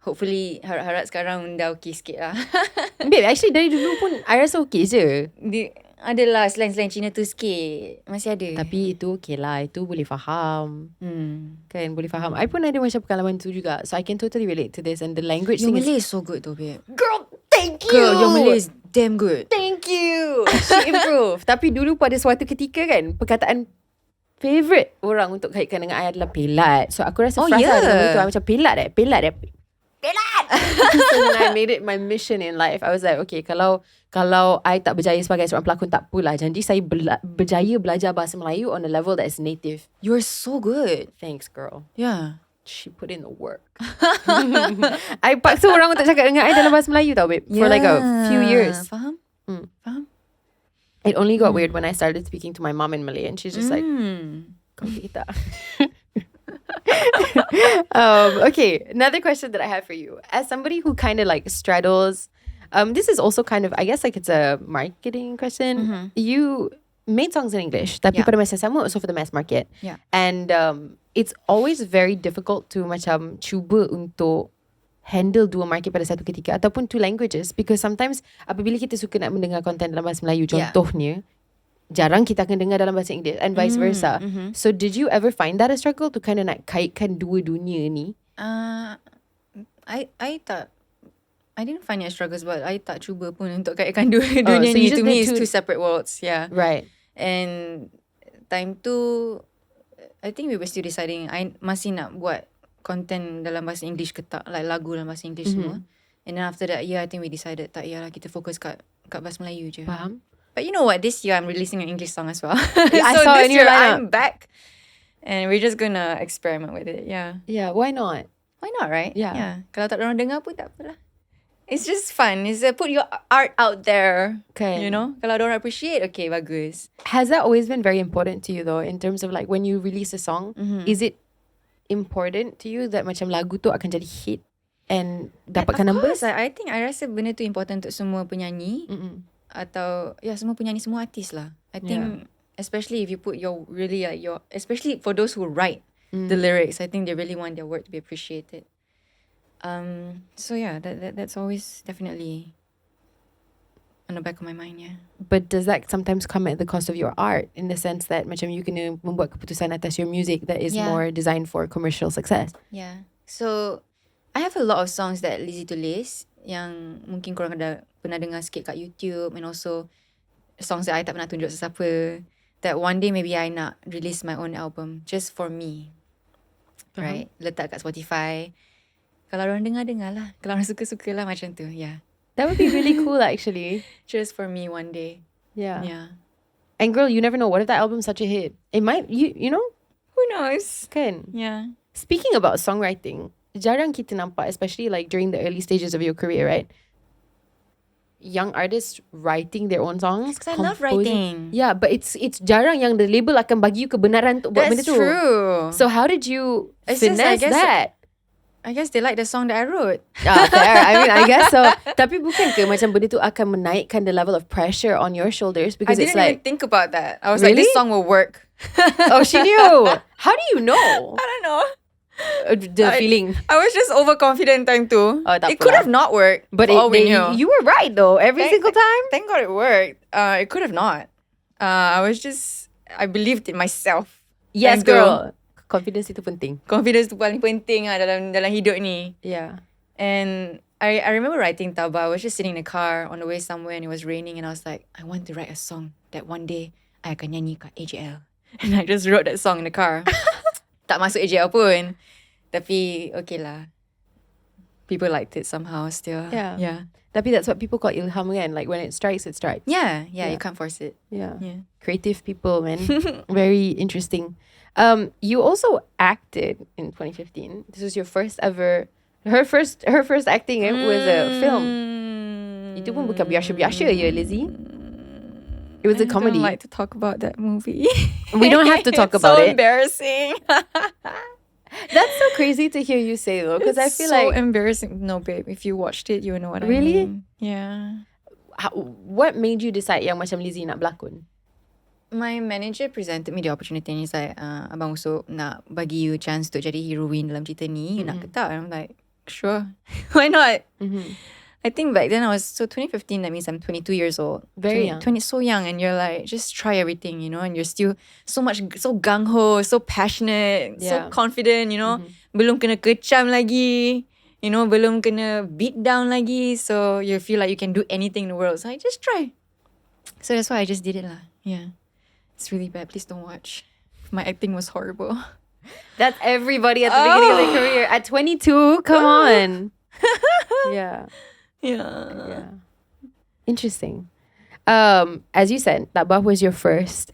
Hopefully harap-harap sekarang dah okay sikit lah. Babe, actually dari dulu pun I rasa okay je. Adalah slang-slang Cina tu sikit. Masih ada. Tapi itu okay lah. Itu boleh faham. Kan boleh faham. I pun ada macam pengalaman tu juga. So I can totally relate to this. And the language Your thing Malay is so good though, babe. Girl, thank you. Girl, your Malay is damn good. Thank you. She improved. Tapi dulu pada suatu ketika kan, perkataan favourite orang untuk kaitkan dengan I adalah pelat. So aku rasa frasa dengan itu I macam pelat. So then I made it my mission in life. I was like, okay, kalau I tak berjaya sebagai seorang pelakon, tak apalah. Janji saya berjaya belajar bahasa Melayu on a level that is native. You're so good. Thanks, girl. Yeah. She put in the work. I paksa orang untuk cakap dengan I dalam bahasa Melayu tau, babe. For like a few years. Faham? Faham? It only got weird when I started speaking to my mom in Malay, and she's just like, kau kita. Okay, another question that I have for you. As somebody who kind of like straddles, this is also kind of, I guess like it's a marketing question. You made songs in English, tapi pada masa sama also for the mass market. Yeah. And it's always very difficult to macam cuba untuk handle dua market pada satu ketika ataupun two languages, because sometimes apabila kita suka nak mendengar konten dalam bahasa Melayu, contohnya, jarang kita akan dengar dalam bahasa Inggeris and vice versa. So did you ever find that a struggle to kind of nak kaitkan dua dunia ni? I didn't find it a struggle sebab I tak cuba pun untuk kaitkan dua dunia so ni. you just To me need it's two separate worlds. Yeah. Right. And time tu I think we were still deciding I masih nak buat content dalam bahasa English ke tak, like lagu dalam bahasa English semua. And then after that year I think we decided tak yalah, kita fokus kat bahasa Melayu je. Faham? But you know what, this year I'm releasing an English song as well. I So saw this in your year lineup. I'm back and we're just gonna experiment with it. Yeah. Yeah, why not? Why not, right? Yeah. Kalau tak ada orang dengar pun tak apalah. It's just fun. It's put your art out there. Okay. You know? Kalau ada orang appreciate, okay, bagus. Has that always been very important to you though, in terms of like when you release a song? Is it important to you that macam lagu tu akan jadi hit and dapatkan numbers? I think I rasa benda tu important untuk semua penyanyi. Atau semua penyanyi, semua artis lah. I think especially if you put your really your, especially for those who write the lyrics, I think they really want their work to be appreciated. So yeah, that's always definitely on the back of my mind, yeah. But does that sometimes come at the cost of your art, in the sense that macam you kena membuat keputusan atas your music that is more designed for commercial success? Yeah. So I have a lot of songs that Lizzy tulis yang mungkin korang ada pernah dengar sikit kat YouTube, and also songs that I tak pernah tunjuk sesiapa, that one day maybe I nak release my own album just for me. Right? Letak kat Spotify. Kalau orang dengar lah. Kalau orang suka lah macam tu. Yeah. That would be really cool, actually. Just for me one day. Yeah. Yeah. And girl, you never know. What if that album's such a hit? It might, you know? Who knows? Kan? Yeah. Speaking about songwriting, jarang kita nampak, especially like during the early stages of your career, right? Young artists writing their own songs. Because I love writing. Yeah, but it's jarang yang the label akan bagi you kebenaran untuk buat benda tu. That's true. So how did you It's finesse just, that? I guess they like the song that I wrote. Fair. I guess so. Tapi bukan ke macam benda tu akan menaikkan the level of pressure on your shoulders? Because I it's didn't like, even think about that. I was Really? like, this song will work. oh, she knew. How do you know? I don't know. The feeling. I was just overconfident time too. Oh, tak It could apalah. have not worked. But for all we knew. you were right though. Every single time. Thank God it worked. It could have not. I believed in myself. Yes, Time tu. girl. Confidence itu penting. Confidence tu paling penting lah dalam hidup ni. Yeah. And I remember writing Taba. I was just sitting in a car on the way somewhere and it was raining, and I was like, I want to write a song that one day I akan nyanyi kat AJL. And I just wrote that song in the car. Tak masuk AJL pun. Tapi okay lah. People liked it somehow still. Yeah. Yeah. Tapi that's what people call ilham kan. Like when it strikes, it strikes. Yeah. You can't force it. Yeah. Yeah. Creative people, man. Very interesting. You also acted in 2015. This was your first ever. Her first acting was a film. Itu pun bukan biasa-biasa ya, Lizzy. It was a comedy. I don't like to talk about that movie. We don't have to talk about so it. Embarrassing. That's so crazy to hear you say though, because I feel so like embarrassing. No, babe. If you watched it, you will know what Really? I mean. Yeah. what made you decide yang macam Lizzy nak berlakon? My manager presented me the opportunity and he's like, Abang Usop nak bagi you chance untuk jadi heroine dalam cerita ni. You nak ke tak? And I'm like, sure. Why not? I think back then 2015, that means I'm 22 years old. Very young. So young, and you're like, just try everything, you know, and you're still so gung-ho, so passionate, so confident, you know. Belum kena kecam lagi, you know, belum kena beat down lagi. So you feel like you can do anything in the world. So I just try. So that's why I just did it lah. Yeah. It's really bad. Please don't watch. My acting was horrible. That's everybody at the beginning of their career. At 22, come on. Yeah. Interesting. As you said, Tabah was your first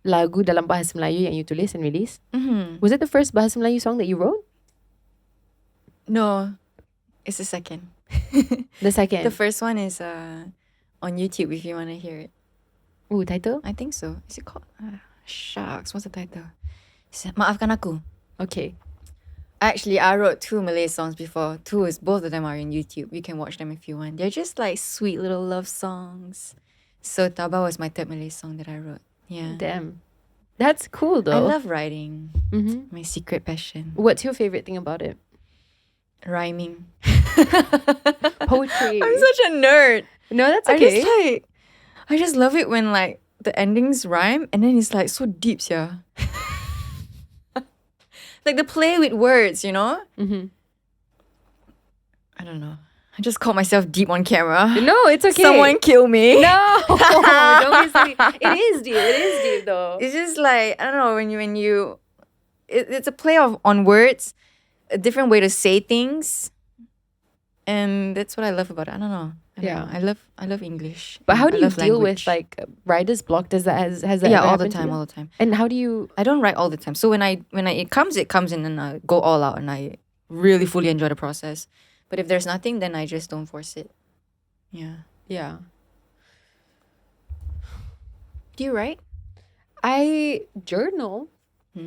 lagu dalam bahasa Melayu yang you tulis and release. Was it the first bahasa Melayu song that you wrote? No, it's the second. The second. The first one is on YouTube if you want to hear it. Ooh, title? I think so. Is it called? Shucks, what's the title? Maafkan Aku. Okay. Actually, I wrote 2 Malay songs before. Both of them are in YouTube. You can watch them if you want. They're just like sweet little love songs. So Taba was my 3rd Malay song that I wrote. Yeah. Damn. That's cool though. I love writing. My secret passion. What's your favorite thing about it? Rhyming. Poetry. I'm such a nerd. No, that's okay. I just love it when like the endings rhyme and then it's like so deep, yeah. Like the play with words, you know? I don't know. I just called myself deep on camera. No, it's okay. Someone kill me. No, don't be silly. It is deep though. It's just like, I don't know, when you it's a play on words, a different way to say things. And that's what I love about it. I don't know. I love English. But how do you deal language. with like writer's block? Has that Yeah, ever all the happened to time, you? all the time. And how do you? I don't write all the time. So when it comes in, and I go all out and I really fully enjoy the process. But if there's nothing, then I just don't force it. Yeah. Do you write? I journal.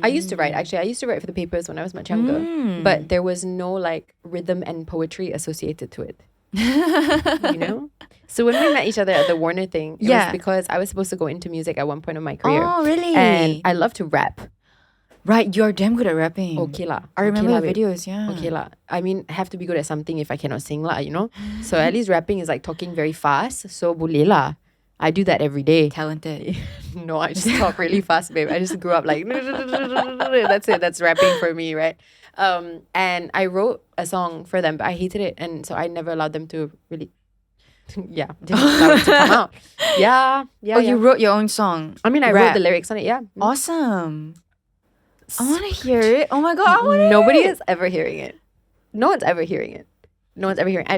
I used to write, actually. I used to write for the papers when I was much younger. But there was no like rhythm and poetry associated to it. You know? So when we met each other at the Warner thing, it was because I was supposed to go into music at one point of my career. Oh, really? And I love to rap. Right, you're damn good at rapping. Okay lah. I remember okay the babe. videos, yeah. Okay lah. I mean, I have to be good at something if I cannot sing lah, you know. So at least rapping is like talking very fast. So boleh lah. I do that every day. Talented. No, I just talk really fast, babe. I just grew up like that's it. That's rapping for me, right? And I wrote a song for them, but I hated it, and so I never allowed them to really. Yeah, didn't allow it to come out. Yeah. Oh, you wrote your own song. I mean, I wrote the lyrics on it. Yeah. Awesome. I want to hear it. Oh my god, I want to. Nobody is ever hearing it. No one's ever hearing it. No one's ever hearing it. I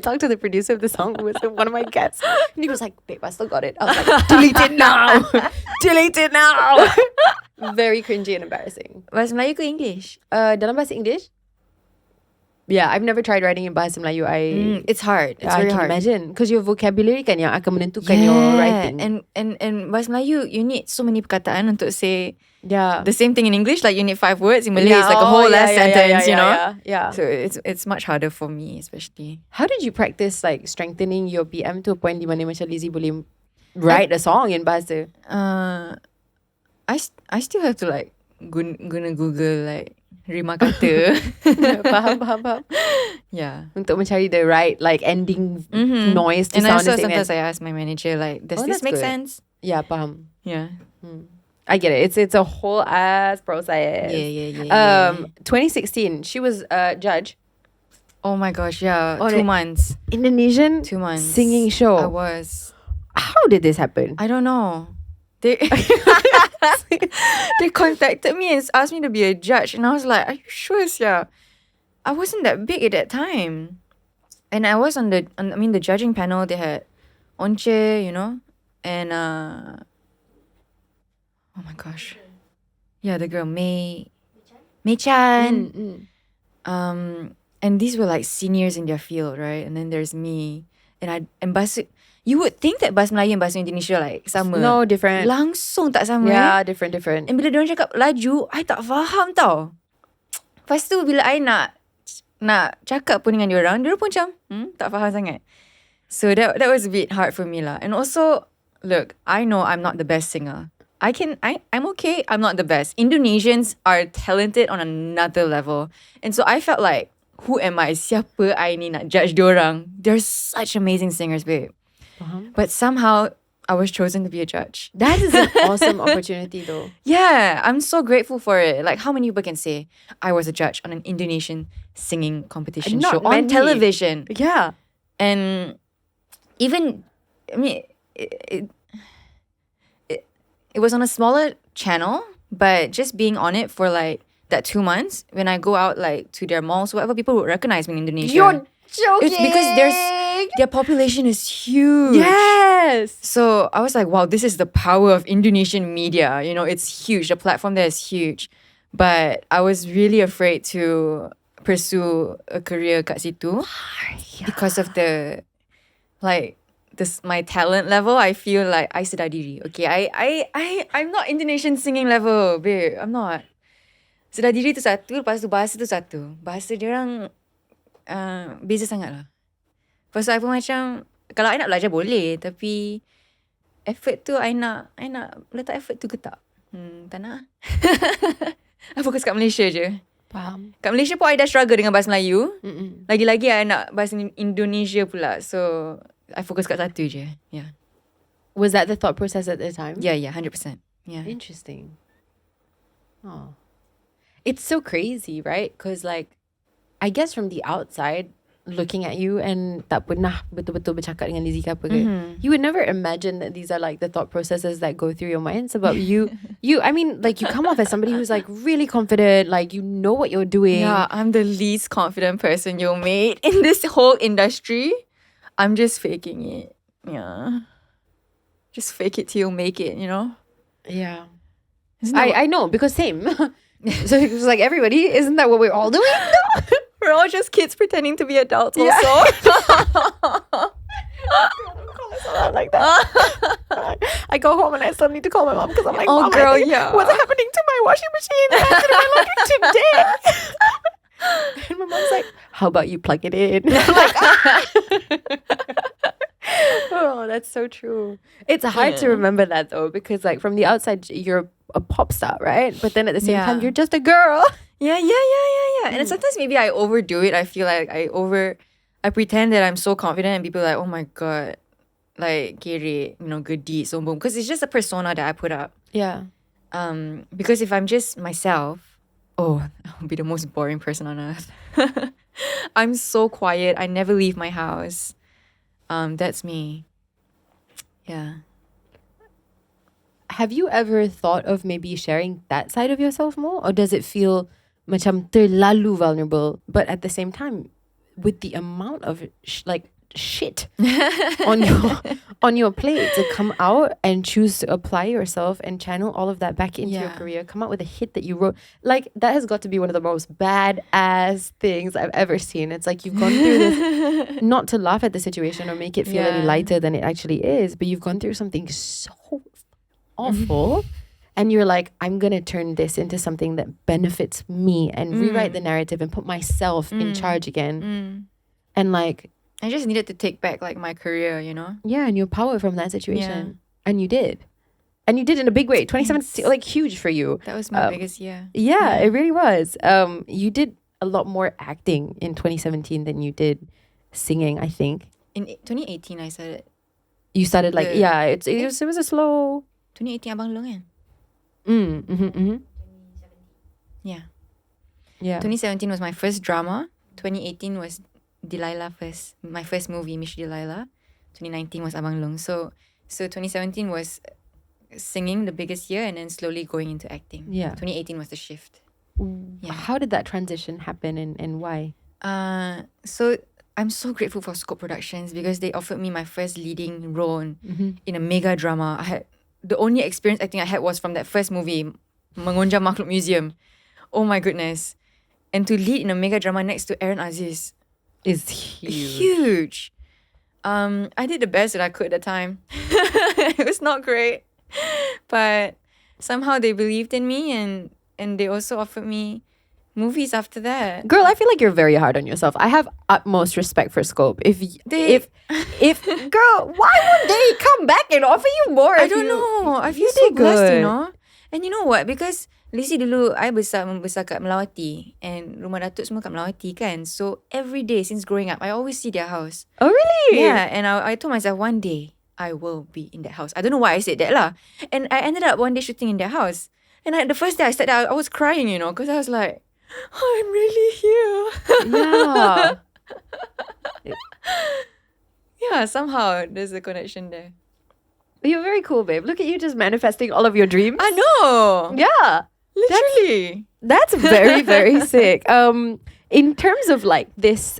talked to the producer of the song, who was one of my guests, and he was like, "Babe, I still got it." I was like, "Delete it now, delete it now." Very cringy and embarrassing. Bahasa Melayu ke English? Dalam bahasa English. Yeah, I've never tried writing in bahasa Melayu. It's hard. It's I very can hard. imagine, because your vocabulary kan yang akan menentukan your writing. And bahasa Melayu, you need so many perkataan untuk say yeah, the same thing in English. Like you need 5 words. In Malay, it's like a whole last sentence. You know. Yeah. So it's much harder for me, especially. How did you practice like strengthening your PM to a point di mana macam Lizzie boleh write a song in bahasa? I still have to like guna Google like rima kata. Faham. Yeah. Untuk mencari the right like ending noise to And sound also the same. sometimes I ask my manager like, does this that's make good. sense? Yeah, faham. Yeah. I get it. It's a whole ass process. Yeah. 2016, she was a judge. Oh my gosh, yeah. On 2 it. months. Indonesian 2 months. singing show. I was. How did this happen? I don't know. They they contacted me and asked me to be a judge, and I was like, "Are you sure, yeah?" I wasn't that big at that time, and I was on the judging panel. They had Once, you know, and oh my gosh, yeah, the girl Mei Chan. And these were like seniors in their field, right? And then there's me, and bahasa. You would think that bahasa Melayu and bahasa Indonesia like sama. No, different. Langsung tak sama. Yeah, different. And bila diorang cakap laju, I tak faham tau. Lepas tu bila I nak cakap pun dengan diorang pun macam tak faham sangat. So that was a bit hard for me lah. And also, look, I know I'm not the best singer. I'm okay. I'm not the best. Indonesians are talented on another level. And so I felt like, who am I? Siapa I ni nak judge diorang? They're such amazing singers, babe. But somehow I was chosen to be a judge. That is an awesome opportunity though. Yeah, I'm so grateful for it. Like, how many people can say I was a judge on an Indonesian singing competition Not show on many. television? Yeah. And even, I mean, it was on a smaller channel, but just being on it for like that 2 months, when I go out like to their malls, whatever, people would recognize me in Indonesia. You're joking. It's because their population is huge. Yes. So I was like, wow, this is the power of Indonesian media. You know, it's huge. The platform there is huge. But I was really afraid to pursue a career kat situ because of the, like, my talent level. I feel like I sedar diri. Okay, I'm not Indonesian singing level, babe. I'm not. Sedar diri tu satu, lepas tu bahasa tu satu. Bahasa diorang beza sangat lah. Lepas tu I pun macam, kalau I nak belajar boleh, tapi effort tu I nak letak effort tu ke tak? Tak nak. I fokus kat Malaysia je. Faham. Kat Malaysia pun I dah struggle dengan bahasa Melayu. Lagi-lagi I nak bahasa Indonesia pula. So I fokus kat satu je. Yeah. Was that the thought process at the time? Yeah, 100%. Yeah. Interesting. Oh. It's so crazy, right? Because like, I guess from the outside, looking at you and tak pernah betul-betul bercakap dengan Lizzie ke apa ke, you would never imagine that these are like the thought processes that go through your minds about you. I mean, like, you come off as somebody who's like really confident, like you know what you're doing. Yeah, I'm the least confident person you'll meet in this whole industry. I'm just faking it. Yeah. Just fake it till you make it, you know? Yeah. I know, because same. So it was like, everybody, isn't that what we're all doing? We're all just kids pretending to be adults also. Like that. I go home and I still need to call my mom because I'm like, oh Mom, girl, yeah. what's happening to my washing machine? I have to do my laundry today. And my mom's like, how about you plug it in? I'm like, oh, that's so true. It's hard to remember that though, because like from the outside you're a pop star, right? But then at the same time you're just a girl. Yeah. And then sometimes maybe I overdo it. I feel like I pretend that I'm so confident and people are like, oh my god, like �12𝙄𝙄𝙄𝙎, 𝙁𝙊𝙇𝙊𝙀, 𝘁𝙀𝙀, because it's just a persona that I put up. Yeah. Because if I'm just myself, I'll be the most boring person on earth. I'm so quiet. I never leave my house. That's me. Yeah. Have you ever thought of maybe sharing that side of yourself more? Or does it feel macam terlalu vulnerable, but at the same time, with the amount of shit on your plate to come out and choose to apply yourself and channel all of that back into your career, come out with a hit that you wrote, like that has got to be one of the most badass things I've ever seen. It's like you've gone through this, not to laugh at the situation or make it feel any lighter than it actually is, but you've gone through something so awful. And you're like, I'm going to turn this into something that benefits me and rewrite the narrative and put myself in charge again. And like, I just needed to take back like my career, Yeah, and your power from that situation. Yeah. And you did. And you did in a big way. 2017, like huge for you. That was my biggest year. Yeah, it really was. You did a lot more acting in 2017 than you did singing, I think. In 2018, I started. You started like, it was a slow... 2018 Abang Long kan? Yeah. 2017 was my first drama. 2018 was Delilah first. My first movie, Miss Delilah. 2019 was Abang Long. So 2017 was singing, the biggest year, and then slowly going into acting. Yeah. 2018 was the shift. Yeah. How did that transition happen and why? So I'm so grateful for Scope Productions because they offered me my first leading role in a mega drama. The only experience acting I had was from that first movie, Mengonjam Makhluk Museum. Oh my goodness. And to lead in a mega drama next to Aaron Aziz is huge. Huge. I did the best that I could at the time. It was not great. But somehow they believed in me and they also offered me movies after that. Girl, I feel like you're very hard on yourself. I have utmost respect for Scope. If girl, why would they come back and offer you more? I don't know. I feel so blessed, And you know what? Because Lizzie dulu, I besar kat Melawati and rumah datuk semua kat Melawati kan. So every day since growing up, I always see their house. Oh really? Yeah, and I told myself one day I will be in that house. I don't know why I said that lah. And I ended up one day shooting in their house. And the first day I stepped out, I was crying, because I was like, I'm really here. Yeah. Yeah, somehow there's a connection there. You're very cool, babe. Look at you just manifesting all of your dreams. I know. Yeah. Literally. That's very, very sick. In terms of like this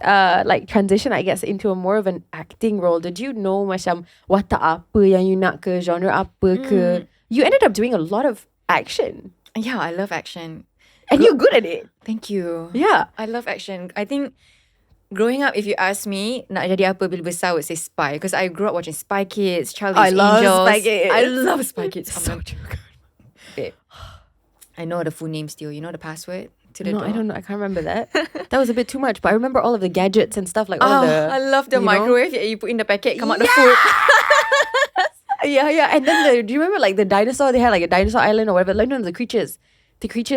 transition, I guess, into a more of an acting role, did you know macam watak apa yang you nak ke, genre apa ke? You ended up doing a lot of action. Yeah, I love action. And you're good at it. Thank you. Yeah. I love action. I think growing up, if you ask me, nak jadi apa bila besar, I would say spy. Because I grew up watching Spy Kids, Charlie's Angels. I love Spy Kids. I love Spy Kids. So good. Babe, I know the full name still. You know the password to the door? I don't know. I can't remember that. That was a bit too much. But I remember all of the gadgets and stuff. Like all the... I love the microwave. You put in the packet, come out the food. Yeah. And then do you remember like the dinosaur? They had like a dinosaur island or whatever. Like, no, the creatures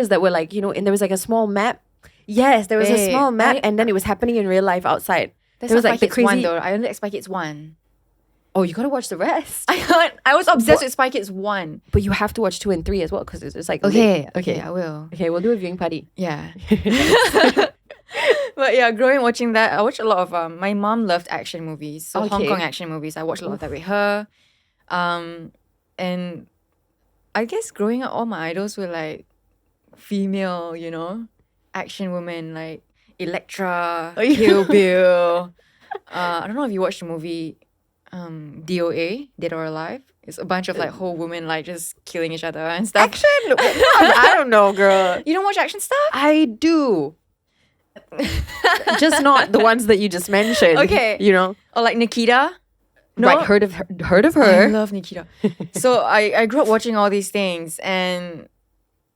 that were like, and there was like a small map. Yes, there was a small map, and then it was happening in real life outside. There was like the crazy 1 though. I only like Spy Kids 1. Oh, you gotta watch the rest. I was obsessed with Spy Kids 1. But you have to watch 2 and 3 as well because it's like okay, I will. Okay, we'll do a viewing party. Yeah. But yeah, watching that, I watched a lot of my mom loved action movies, so Hong Kong action movies. I watched a lot of that with her, and I guess growing up, all my idols were like female, action women like Electra, Kill Bill. I don't know if you watched the movie DOA, Dead or Alive. It's a bunch of like whole women like just killing each other and stuff. Action? I don't know, girl. You don't watch action stuff? I do. Just not the ones that you just mentioned. Okay. Or like Nikita. No? Right, heard of her. I love Nikita. So I grew up watching all these things and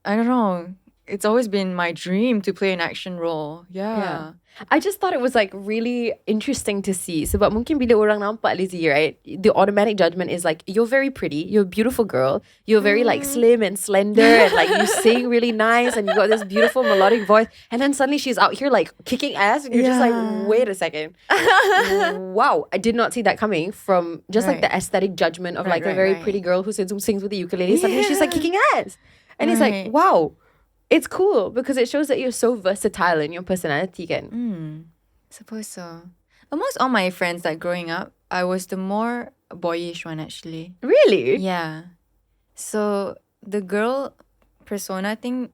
I don't know. it's always been my dream to play an action role. Yeah. I just thought it was like really interesting to see. Sebab mungkin bila orang nampak Lizzie, right, the automatic judgment is like, you're very pretty, you're a beautiful girl, you're very like slim and slender, and like you sing really nice, and you got this beautiful melodic voice, and then suddenly she's out here like kicking ass, and you're just like, wait a second. Wow, I did not see that coming from just like the aesthetic judgment of like a very pretty girl who sings with the ukulele. Suddenly she's like kicking ass, and it's like, wow. It's cool because it shows that you're so versatile in your personality, kan? Suppose so. Amongst all my friends, like growing up, I was the more boyish one actually. Really? Yeah. So the girl persona thing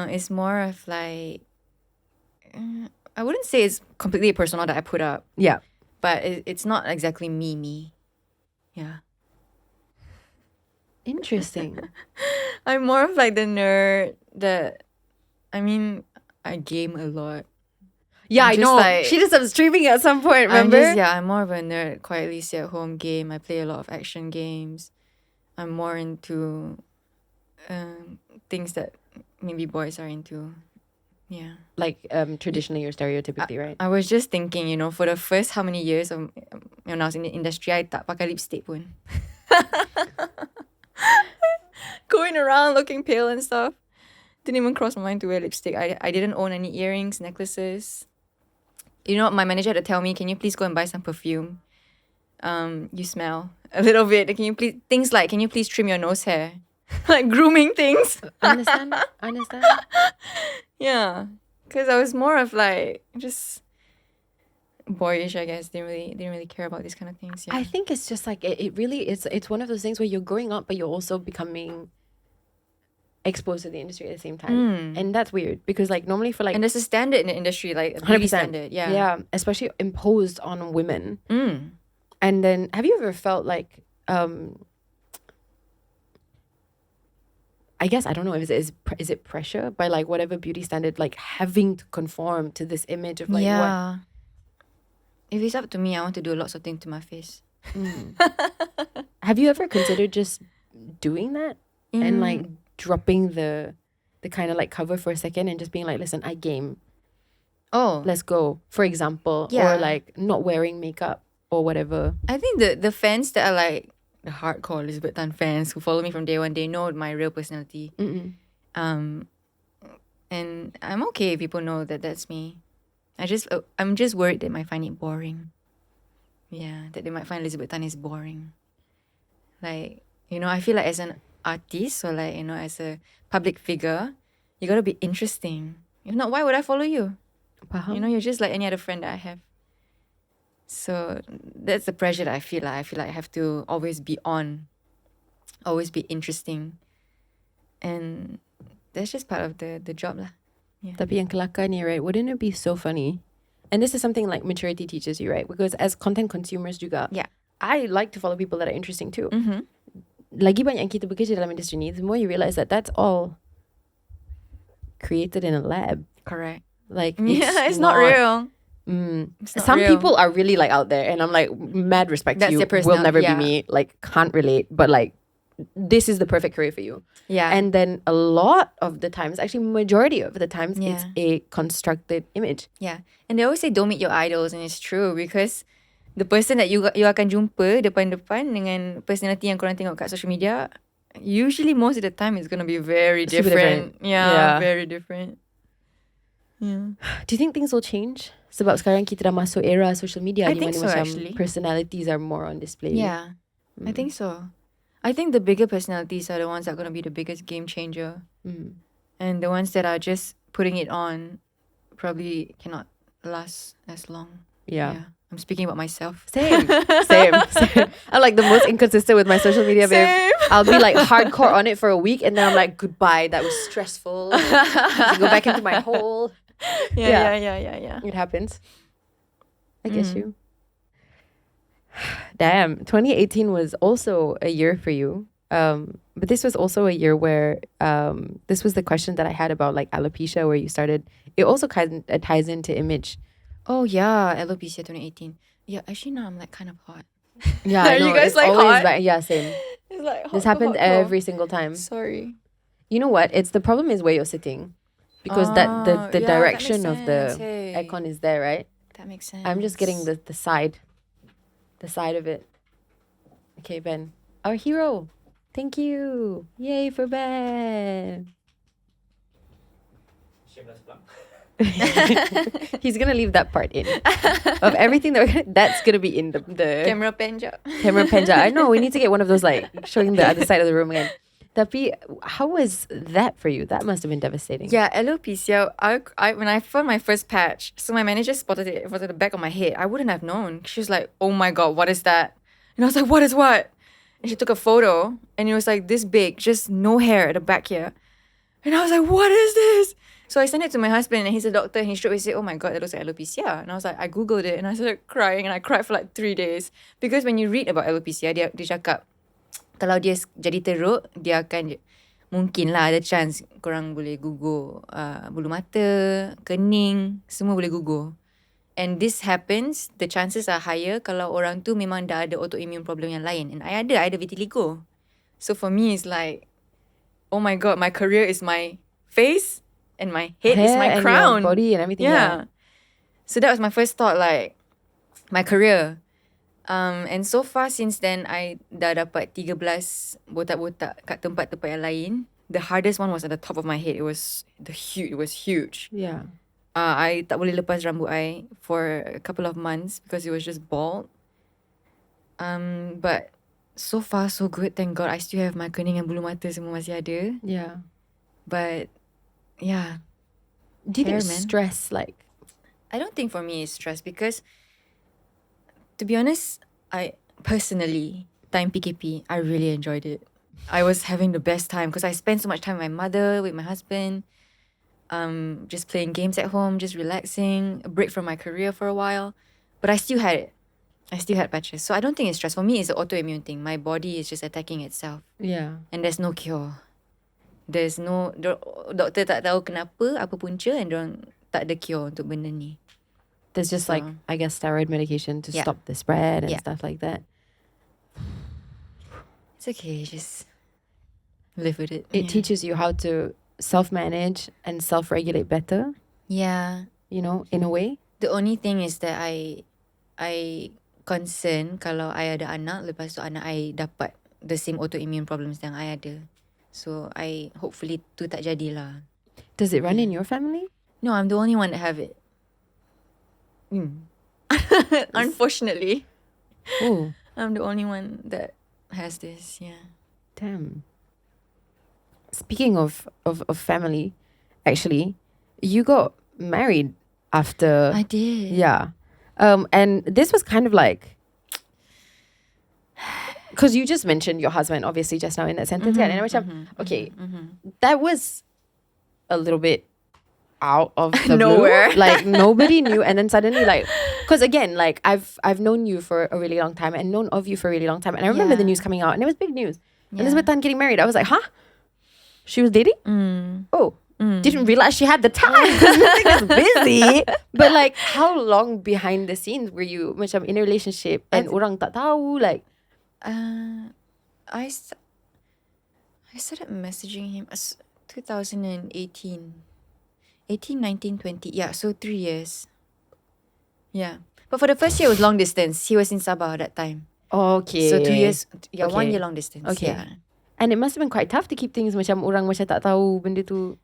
is more of like, I wouldn't say it's completely a persona that I put up. Yeah. But it's not exactly me. Yeah. Interesting. I'm more of like the nerd that, I mean, I game a lot. Yeah, I know. Like, she did some streaming at some point, remember? I'm more of a nerd, quietly sit at home game. I play a lot of action games. I'm more into things that maybe boys are into. Yeah. Like traditionally or stereotypically, right? I was just thinking, you know, for the first how many years of, when I was in the industry, I tak pakai lipstick pun. Going around looking pale and stuff. Didn't even cross my mind to wear lipstick. I didn't own any earrings, necklaces. You know, my manager had to tell me, can you please go and buy some perfume? You smell a little bit. Can you please trim your nose hair? Like grooming things. Understand? Yeah. Because I was more of like, just boyish, I guess. Didn't really care about these kind of things. Yeah. I think it's just like, it really, it's one of those things where you're growing up, but you're also becoming exposed to the industry at the same time. And that's weird because like normally for like... And there's a standard in the industry, like a 100%. beauty standard. Yeah. Yeah, especially imposed on women. And then have you ever felt like, I guess, I don't know, is it pressure by like whatever beauty standard, like having to conform to this image of like what? If it's up to me, I want to do lots of things to my face. Have you ever considered just doing that and like dropping the kind of like cover for a second and just being like, listen, I game. Oh. Let's go, for example. Yeah. Or like not wearing makeup or whatever. I think the fans that are like the hardcore Elizabeth Tan fans who follow me from day one, they know my real personality. And I'm okay if people know that that's me. I'm just worried they might find it boring. Yeah, that they might find Elizabeth Tan is boring. Like, you know, I feel like as an artist or like, you know, as a public figure, you gotta be interesting. If not, why would I follow you? You know, you're just like any other friend that I have. So that's the pressure that I feel like. I feel like I have to always be on, always be interesting. And that's just part of the job lah. Yeah. Tapi yang kelakar ni, right, wouldn't it be so funny? And this is something like maturity teaches you, right? Because as content consumers juga, I like to follow people that are interesting too. Lagi banyak kita bekerja dalam industri ni, the more you realize that that's all created in a lab. Correct. Like, it's not real. Some people are really like out there, and I'm like, mad respect to you. Will never be me. Like, can't relate, but like, this is the perfect career for you. Yeah. And then a lot of the times, actually majority of the times, it's a constructed image. Yeah. And they always say don't meet your idols, and it's true because the person that you akan jumpa depan-depan dengan personality yang korang tengok kat social media, usually most of the time it's gonna be very different. Yeah, very different. Yeah. Do you think things will change? Sebab sekarang kita dah masuk era social media. I think so, actually. Personalities are more on display. Yeah, I think so. I think the bigger personalities are the ones that are going to be the biggest game changer. And the ones that are just putting it on probably cannot last as long. Yeah. I'm speaking about myself. Same. I'm like the most inconsistent with my social media, babe. I'll be like hardcore on it for a week and then I'm like, goodbye, that was stressful. I go back into my hole. Yeah. It happens. I guess you. Damn, 2018 was also a year for you. But this was also a year where this was the question that I had about like alopecia, where you started. It also kind of ties into image. Oh yeah, alopecia 2018. Yeah, actually now I'm like kind of hot. Yeah, are you guys like hot? Yeah, same. It's like hot, this happens hot, every single time. Sorry. You know what? The problem is where you're sitting. Because the direction of the aircon is there, right? That makes sense. I'm just getting the side of it. Okay, Ben. Our hero. Thank you. Yay for Ben. Shameless plug. He's gonna leave that part in. Of everything that's gonna be in the Camera pen job. camera penja. I know we need to get one of those like showing the other side of the room again. Tapi, how was that for you? That must have been devastating. Yeah, alopecia. When I found my first patch, so my manager spotted it. It was at the back of my head. I wouldn't have known. She was like, "Oh my god, what is that?" And I was like, "What is what?" And she took a photo, and it was like this big, just no hair at the back here. And I was like, "What is this?" So I sent it to my husband, and he's a doctor, and he straight away said, "Oh my god, that looks like alopecia." And I was like, I googled it, and I started crying, and I cried for like 3 days because when you read about alopecia, dia cakap kalau dia jadi teruk, dia akan mungkin lah ada chance korang boleh gugur bulu mata, kening, semua boleh gugur. And this happens, the chances are higher kalau orang tu memang dah ada autoimmune problem yang lain. And I ada vitiligo. So for me, it's like, oh my god, my career is my face and my head is my crown. And your body and everything. Yeah. So that was my first thought, like, my career. And so far since then, I dah dapat 13 botak-botak kat tempat-tempat yang lain. The hardest one was at the top of my head. It was huge. Yeah. I tak boleh lepas rambut I for a couple of months because it was just bald. But so far so good, thank God. I still have my kening and bulu mata semua masih ada. Yeah. But yeah. Do you think man. stress, like... I don't think for me it's stress because, to be honest, I personally, time PKP, I really enjoyed it. I was having the best time because I spent so much time with my mother, with my husband, just playing games at home, just relaxing, a break from my career for a while. But I still had it. I still had patches. So I don't think it's stress. For me, it's an autoimmune thing. My body is just attacking itself. Yeah. And there's no cure. There's no... Doktor tak tahu kenapa, apa punca, and diorang tak ada cure untuk benda ni. There's just like, I guess, steroid medication to stop the spread and stuff like that. It's okay, just live with it. It teaches you how to self-manage and self-regulate better. Yeah. You know, in a way. The only thing is that I concern kalau I ada anak, lepas tu anak I dapat the same autoimmune problems yang I ada. So I hopefully tu tak jadilah. Does it run in your family? No, I'm the only one that have it. Unfortunately. Oh. I'm the only one that has this, yeah. Damn. Speaking of family, actually, you got married after... I did. Yeah. And this was kind of like... Because you just mentioned your husband, obviously, just now in that sentence. And I was like, okay, that was a little bit out of the nowhere. blue. Like, nobody knew. And then suddenly, like... Because again, like, I've known you for a really long time and known of you for a really long time. And I remember the news coming out. And it was big news. Elizabeth Tan getting married. I was like, huh? She was dating? Oh. Didn't realize she had the time because music was busy. But like, how long behind the scenes were you macam in a relationship and orang tak tahu? Like, I started messaging him 2018. 18, 19, 20. Yeah, so 3 years. Yeah. But for the first year, it was long distance. He was in Sabah that time. okay. So 2 years, yeah, Okay. 1 year long distance. Okay. Yeah. And it must have been quite tough to keep things macam orang macam tak tahu benda tu.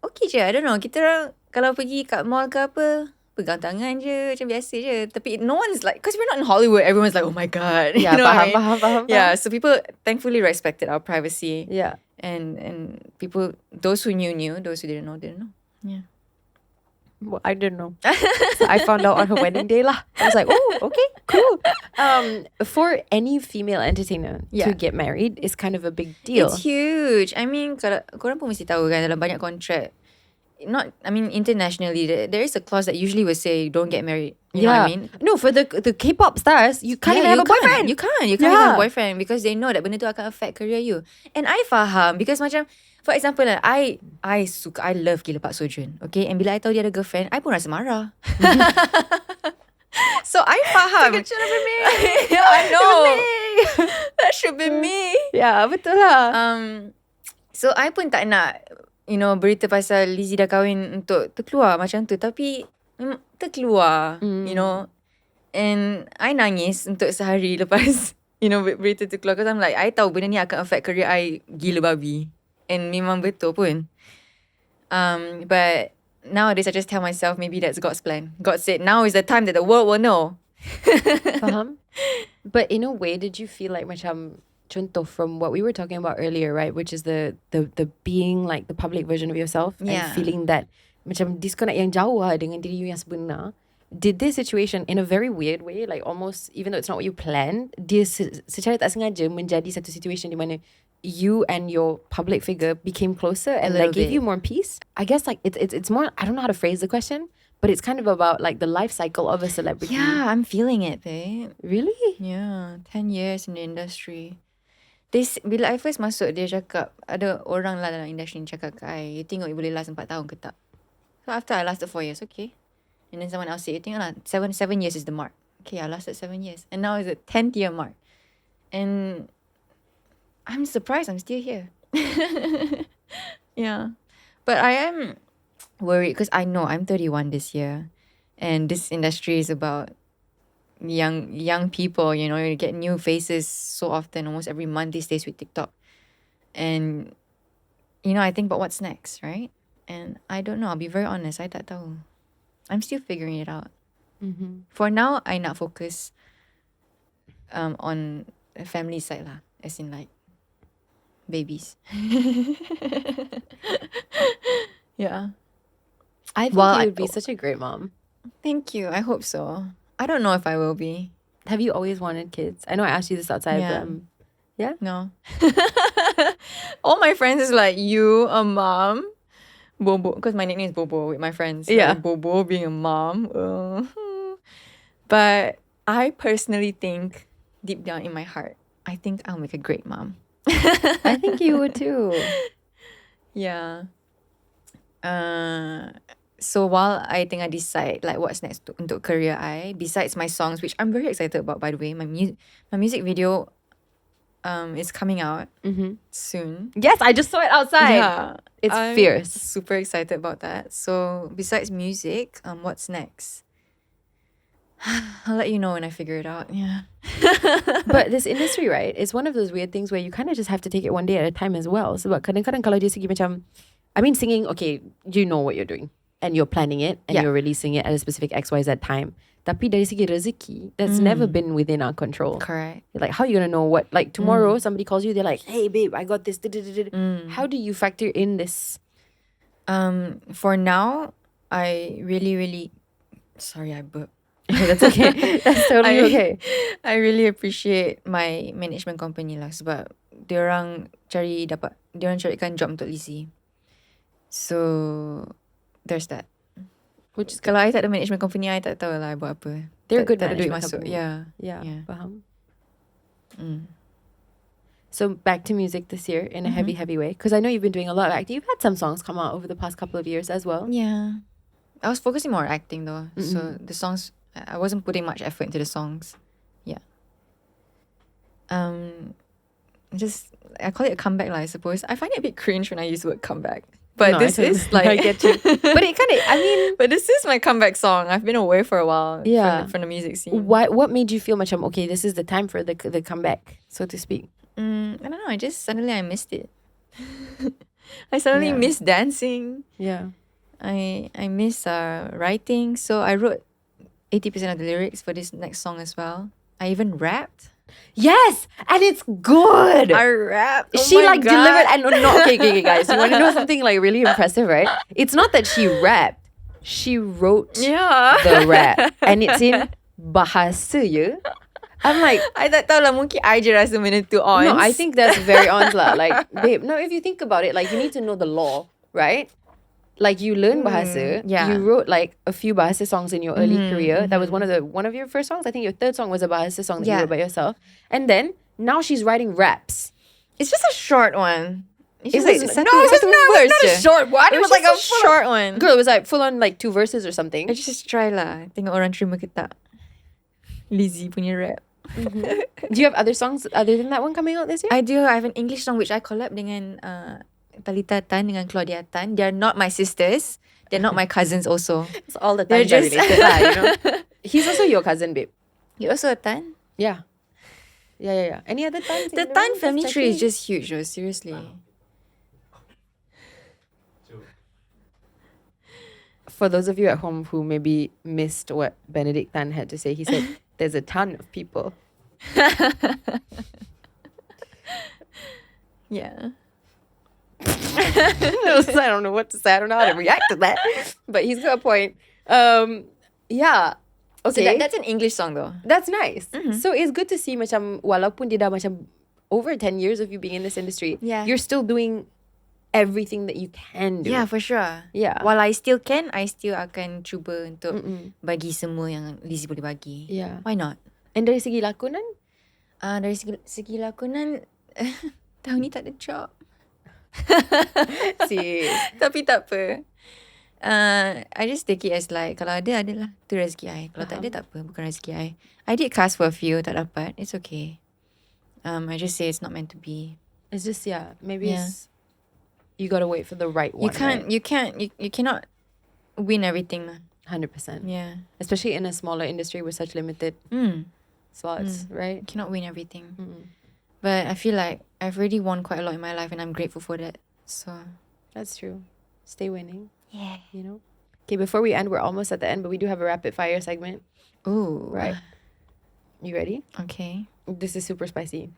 Okay je, I don't know. Kita orang kalau pergi kat mall ke apa, pegang tangan je, macam biasa je. Tapi no one's like, because we're not in Hollywood, everyone's like, oh my God. Yeah, you know what I faham, mean? faham. Yeah, so people thankfully respected our privacy. Yeah. And people, those who knew, those who didn't know. Yeah. Well, I didn't know. So I found out on her wedding day lah. I was like, oh, okay, cool. For any female entertainer to get married is kind of a big deal. It's huge. I mean, kalau korang pun mesti tahu kan, dalam banyak contract, internationally, there is a clause that usually will say don't get married. You know what I mean? No, for the K-pop stars, you can't even have a boyfriend. You can't even have a boyfriend because they know that benda tu akan affect career you. And I faham because macam, for example, I love gila Pak Sojun. Okay, and bila I tahu dia ada girlfriend, I pun rasa marah. So I faham. It should have been me. Yeah, I know. That should be me. Yeah, betul lah. So I pun tak nak, berita pasal Lizzie dah kahwin untuk terkeluar macam tu. Tapi terkeluar, And I nangis untuk sehari lepas, berita tu keluar. Because I'm like, I tahu benda ni akan affect career I gila babi. And memang betul pun. But nowadays I just tell myself maybe that's God's plan. God said now is the time that the world will know. Faham? But in a way, did you feel like macam contoh from what we were talking about earlier, right? Which is the being like the public version of yourself and feeling that macam disconnect yang jauh lah dengan diri you yang sebenar. Did this situation in a very weird way, like almost even though it's not what you planned, dia secara tak sengaja menjadi satu situation di mana you and your public figure became closer and like gave you more peace? I guess like it's more, I don't know how to phrase the question, but it's kind of about like the life cycle of a celebrity. Yeah, I'm feeling it, babe. Really? Yeah, 10 years in the industry. Bila I first masuk, dia cakap, ada orang lah dalam industri ni cakap kat I, you tengok you boleh last 4 tahun ke tak? So after I lasted 4 years, okay. And then someone else said, you tengok lah, 7 years is the mark. Okay, I lasted 7 years. And now it's the 10th year mark. And I'm surprised I'm still here. Yeah. But I am worried because I know I'm 31 this year. And this industry is about young people, you get new faces so often, almost every month these days with TikTok. And, I think about what's next, right? And I don't know, I'll be very honest, I tak tahu. I'm still figuring it out. Mm-hmm. For now, I nak focus on the family side lah, as in like babies. Yeah. I think you would be such a great mom. Thank you. I hope so. I don't know if I will be. Have you always wanted kids? I know I asked you this outside, but yeah? No. All my friends is like, you, a mom? Bobo. Because my nickname is Bobo with my friends. Yeah. Like, Bobo being a mom. But I personally think, deep down in my heart, I think I'll make a great mom. I think you would too. Yeah. So while I think I decide like what's next untuk career I, besides my songs, which I'm very excited about, by the way, my music video is coming out soon. Yes, I just saw it outside. Yeah, I'm fierce. Super excited about that. So besides music, what's next? I'll let you know when I figure it out. Yeah. But this industry, right, is one of those weird things where you kind of just have to take it one day at a time as well. Sebab kadang-kadang kalau dia segi macam, I mean, singing, okay, you know what you're doing. And you're planning it and you're releasing it at a specific XYZ time. Tapi dari segi rezeki, that's never been within our control. Correct. Like, how are you going to know what, like tomorrow somebody calls you, they're like, hey babe, I got this. How do you factor in this? For now, I really, sorry, I burped. That's okay. That's totally okay. I really appreciate my management company lah sebab diorang carikan job untuk Lizzie. So there's that. Which is kalau I tak ada management company, I tak tahu lah I buat apa. They're good tak ada duit management masuk. company. Yeah. Faham. So back to music this year in a heavy way, because I know you've been doing a lot of acting. You've had some songs come out over the past couple of years as well. Yeah. I was focusing more on acting though. So the songs, I wasn't putting much effort into the songs. Yeah. Just, I call it a comeback lah, I suppose. I find it a bit cringe when I use the word comeback. But No, this is like, I get you. But it kind of, I mean, but this is my comeback song. I've been away for a while from the music scene. what made you feel macam, okay, this is the time for the comeback, so to speak? I don't know. I just suddenly I missed it. I suddenly missed dancing. Yeah. I miss writing. So I wrote 80% of the lyrics for this next song as well. I even rapped. Yes, and it's good. I rapped. She like delivered and no, okay, guys. You want to know something like really impressive, right? It's not that she rapped. She wrote the rap, and it's in bahasa je. I'm like, I tak tahu lah, mungkin I je rasa benda tu ons. no, I think that's very ons lah. Like, babe, no, if you think about it, like you need to know the law, right? Like you learn bahasa. You wrote like a few bahasa songs in your early career. That was one of your first songs. I think your third song was a bahasa song that you wrote by yourself. And then now she's writing raps. It's just a short one. It's just It was not a short one. It was like a short one. Girl, it was like full on like 2 verses or something. I just try lah. Tengok orang terima ke tak. Lizzie punya rap. Do you have other songs other than that one coming out this year? I do. I have an English song which I collab dengan Talita Tan dengan Claudia Tan. They're not my sisters. They're not my cousins also. It's all the They're Tans are just- related lah, you know. He's also your cousin, babe. You're also a Tan? Yeah. Yeah. Any other Tans? in The room? Tan family Just tree is checking. just huge, though, seriously. For those of you at home who maybe missed what Benedict Tan had to say, he said, there's a ton of people. Yeah. I don't know what to say. I don't know how to react to that. But he's got a point. Yeah. So Okay. that's an English song, though. That's nice. So it's good to see macam walaupun dia dah macam over 10 years of you being in this industry, Yeah. you're still doing everything that you can do. Yeah, for sure. Yeah. While I still can, I still akan cuba untuk bagi semua yang Lizzie boleh bagi. Yeah. Why not? And dari segi lakonan, Dari segi lakonan, tahun ni tak ada job. si Tapi tak apa. I just take it as like, kalau ada, adalah. Tu rezeki I. Kalau tak ada, tak apa. Bukan rezeki I. I did cast for a few, tak dapat. It's okay. I just say it's not meant to be. it's just maybe Yeah. it's you gotta wait for the right one. You cannot win everything. Lah. 100%. Yeah. Especially in a smaller industry with such limited slots, right? You cannot win everything. But I feel like I've already won quite a lot in my life and I'm grateful for that. So, That's true. Stay winning, yeah. you know. Okay, before we end, we're almost at the end, but we do have a rapid fire segment. Ooh. Right. You ready? Okay. This is super spicy.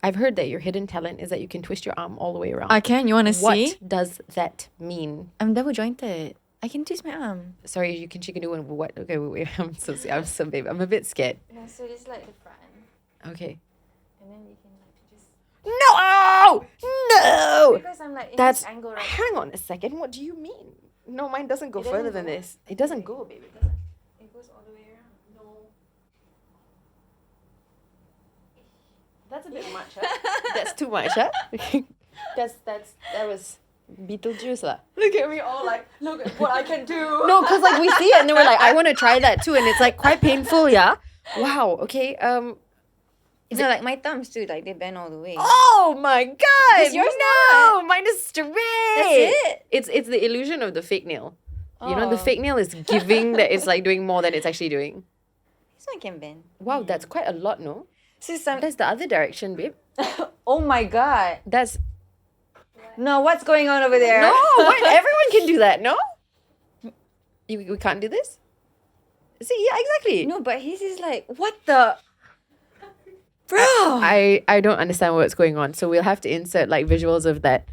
I've heard that your hidden talent is that you can twist your arm all the way around. I can. You want to What see? does that mean? I'm double jointed. I can twist my arm. Sorry, she can do one. What? Okay, wait. I'm so babe. I'm a bit scared. No, so it's like the front. Okay. And then you can like just... No! No! Because I'm like in That's. this angle right Hang on a second. What do you mean? No, mine doesn't go It further doesn't than go? this. It doesn't go, baby. It doesn't. It goes all the way around. No. That's a bit much, huh? That's too much, huh? That was Beetlejuice lah. Look at me all like, look at what I can do. No, because like we see it and then we're like, I want to try that too, and it's like quite painful, yeah. Wow. Okay. Is it like my thumbs too? Like they bend all the way. Oh my God! Is yours no, mine is straight. That's it? It's the illusion of the fake nail. You know, the Oh. fake nail is giving that it's like doing more than it's actually doing. This one can bend. Wow, that's quite a lot, no? So some. That's the other direction, babe. Oh my God. That's No, what's going on over there? no. What? Everyone can do that, no? We can't do this. See, yeah, exactly. No, but his is like, what the? Bro. I don't understand what's going on, so we'll have to insert like visuals of that.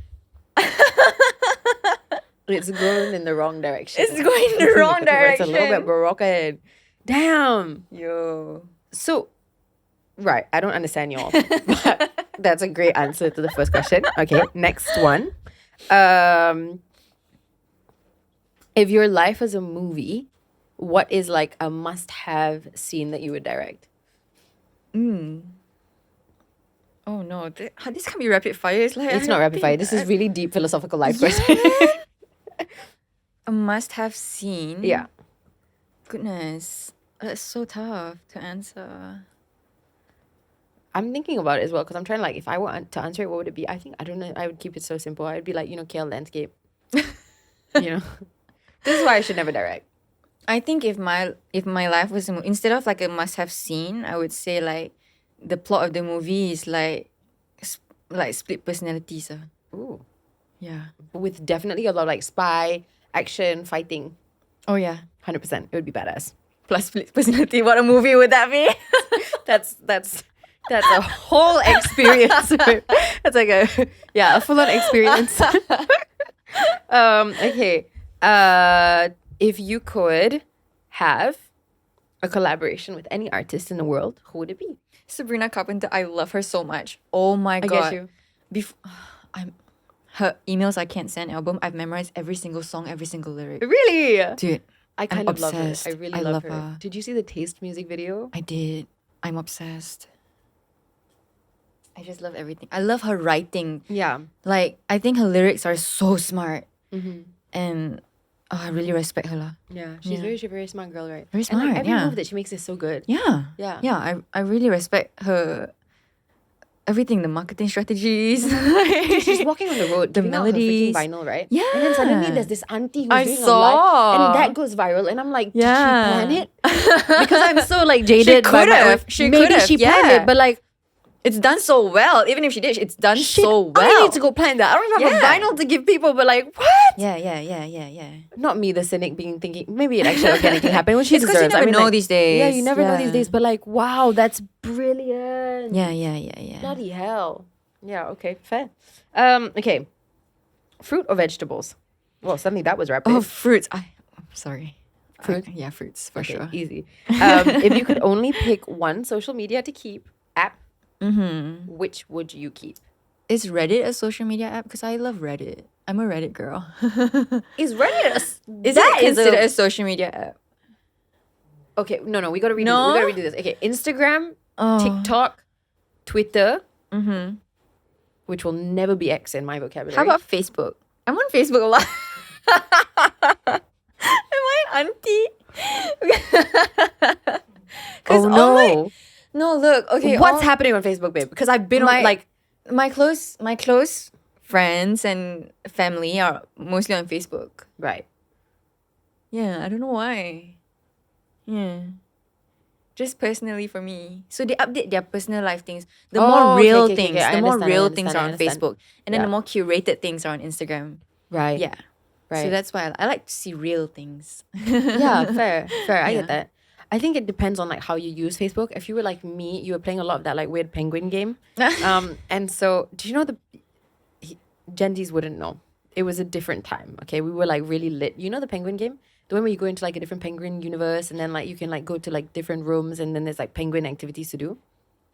It's going in the wrong direction. It's going the wrong It's a little bit direction. broken. Damn. Yo. So, right, I don't understand y'all. But that's a great answer to the first question. Okay, next one. If your life was a movie, what is like a must-have scene that you would direct? Oh no, this can be rapid fire. It's like It's not rapid fire. This is really deep philosophical life question. a must-have scene. Yeah. Goodness, that's so tough to answer. I'm thinking about it as well because I'm trying to like, if I were to answer it, what would it be? I don't know. I would keep it so simple. I'd be like, 𝑾𝙑 landscape. This is why I should never direct. I think if my life was instead of like a must-have scene, I would say like the plot of the movie is like split personalities. Ooh. Yeah. With definitely a lot of like spy, action, fighting. Oh yeah. 100%. It would be badass. Plus split personality. What a movie would that be? That's a whole experience. That's like a full-on experience. Okay. If you could have a collaboration with any artist in the world, who would it be? Sabrina Carpenter. I love her so much. Oh my I god. get you. Her Emails I Can't Send album. I've memorized every single song, every single lyric. Really? Dude, I kind of love her. obsessed. I really I love love her. her. Did you see the Taste music video? I did. I'm obsessed. I just love everything. I love her writing. Yeah. Like, I think her lyrics are so smart. And I really respect her. Lah. Yeah. She's Yeah. very smart girl, right? Very And like smart, every yeah. move that she makes is so good. Yeah. Yeah. Yeah, I really respect her everything, the marketing strategies. She's walking on the road, The giving out her freaking melodies. vinyl, right? Yeah. And then suddenly there's this auntie who's I doing a saw. live, and that goes viral. And I'm like, did she Yeah. plan it? Because I'm so like jaded by could my have. own. She Maybe could have, she planned yeah. it, but like, It's done so well. Even if she did, it's done shit, so well. I need to go plan that. I don't even have a Yeah. vinyl to give people, but like, what? Yeah. Not me, the cynic, thinking maybe it actually organically happened when she It's 'cause you deserves. never know like, these days. Yeah, you never know Yeah. these days. But like, wow, that's brilliant. Yeah. Bloody hell. Yeah. Okay. Fair. Okay. Fruit or vegetables? Well, suddenly that was rapid. Oh, fruits. I'm sorry. Fruit? Yeah, fruits for Okay, sure. easy. If you could only pick one social media to keep, app, which would you keep? Is Reddit a social media app? Because I love Reddit. I'm a Reddit girl. Is Reddit Is that considered a social media app? Okay, no, we gotta redo No? we gotta redo this. Okay, Instagram, Oh. TikTok, Twitter, which will never be X in my vocabulary. How about Facebook? I'm on Facebook a lot. Am I an auntie? oh no? No, look. Okay, What's happening on Facebook, babe? Because I've been on My- like my close friends and family are mostly on Facebook. right. Yeah, I don't know why. Yeah. Just personally for me. So they update their personal life things. The Oh, more okay, real okay, things, okay, I the more understand, I real understand, things I are on understand. Facebook. And then Yeah. the more curated things are on Instagram. Right. Yeah. Right. So that's why I like to see real things. Yeah, fair. I Yeah. get that. I think it depends on like how you use Facebook. If you were like me, you were playing a lot of that like weird penguin game. And so do you know Gen Zs wouldn't know. It was a different time. Okay. We were like really lit. You know the penguin game? The one where you go into like a different penguin universe and then like you can like go to like different rooms and then there's like penguin activities to do.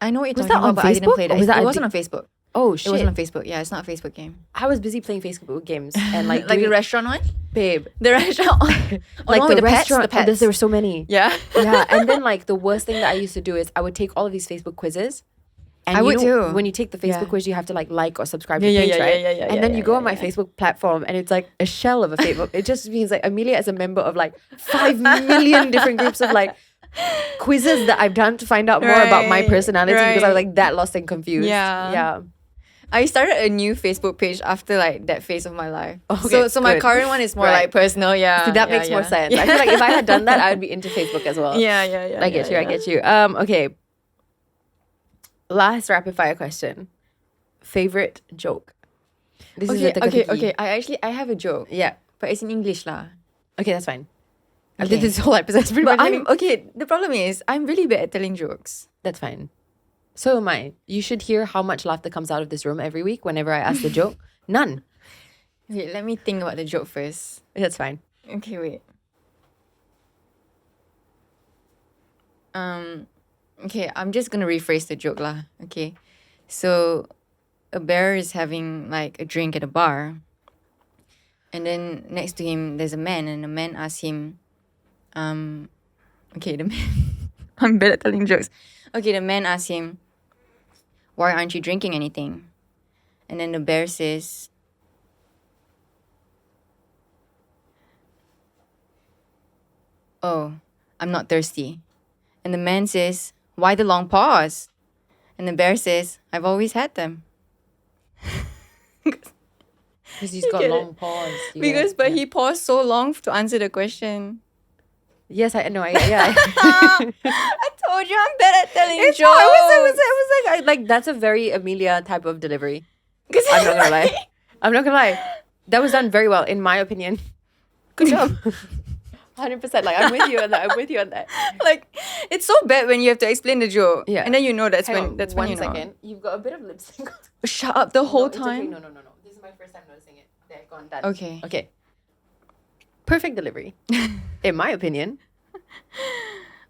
I know what you're Was talking that on about, but I didn't Facebook? play that. Or was that It a wasn't on Facebook. Oh It shit. wasn't on Facebook. Yeah, it's not a Facebook game. I was busy playing Facebook games and like Like the doing- restaurant one? babe. The restaurant one. Like one the with restaurant. The pets. There were so many. Yeah. Yeah, and then like the worst thing that I used to do is I would take all of these Facebook quizzes. And I you would know, too. when you take the Facebook Yeah. quiz, you have to like or subscribe Yeah, to the yeah, page, yeah, right? yeah, yeah, and yeah, then yeah, you go yeah, on my Facebook platform and it's like a shell of a Facebook. It just means like Amelia is a member of like 5 million different groups of like quizzes that I've done to find out more about my Right, personality because I was right. like that lost and confused. Yeah. Yeah. I started a new Facebook page after like that phase of my life. Okay, so my good. current one is more Right. like personal. Yeah. See, that yeah, makes more yeah. sense. I feel like if I had done that, I would be into Facebook as well. Yeah. I get you. Okay. Last rapid fire question. Favorite joke? This is a Okay. I have a joke, Yeah. but it's in English lah. Okay, that's fine. I Okay. did this whole episode pretty But much. I'm okay. The problem is I'm really bad at telling jokes. That's fine. So am I. You should hear how much laughter comes out of this room every week whenever I ask the joke. None. Wait, let me think about the joke first. That's fine. Okay, wait. Okay, I'm just gonna rephrase the joke lah. Okay, so a bear is having like a drink at a bar, and then next to him there's a man, and the man asks him, okay, the man, I'm bad at telling jokes. Okay, the man asks him, why aren't you drinking anything? And then the bear says, oh, I'm not thirsty. And the man says, why the long pause? And the bear says, I've always had them. Because he's got get long pause. But he paused so long to answer the question. Yes, I know. Yeah. I told you I'm bad at telling It's jokes. not- I was like, that's a very Amelia type of delivery. I'm not gonna lie. I'm not gonna lie. That was done very well, in my opinion. Good job. 100%. Like, I'm with you on that. Like, it's so bad when you have to explain the joke. Yeah. And then you know that's Hang when on, that's one when you know. second. You've got a bit of lip sync. Shut up the whole It's okay. time. No. This is my first time noticing it. There, gone, done. Okay. Okay. Perfect delivery. In my opinion.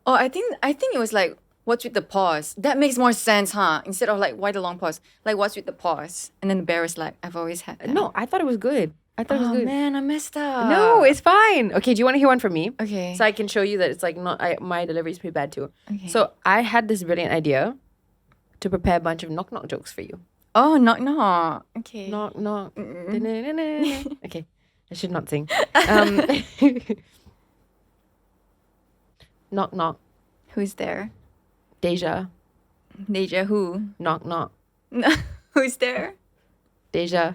Oh, I think it was like, what's with the pause? That makes more sense, huh? Instead of like, why the long pause? Like, what's with the pause? And then the bear was like, I've always had that. No, I thought it was good. I thought it was Oh good. man, I messed up. No, it's fine. Okay, do you want to hear one from me? Okay. So I can show you that it's like not my delivery is pretty bad too. Okay. So I had this brilliant idea to prepare a bunch of knock jokes for you. Oh, knock. Okay. Knock. Mm-mm. Da-na-na-na. Okay, I should not sing. Knock. Who's there? Deja. Deja who? Knock. No. Who's there? Deja.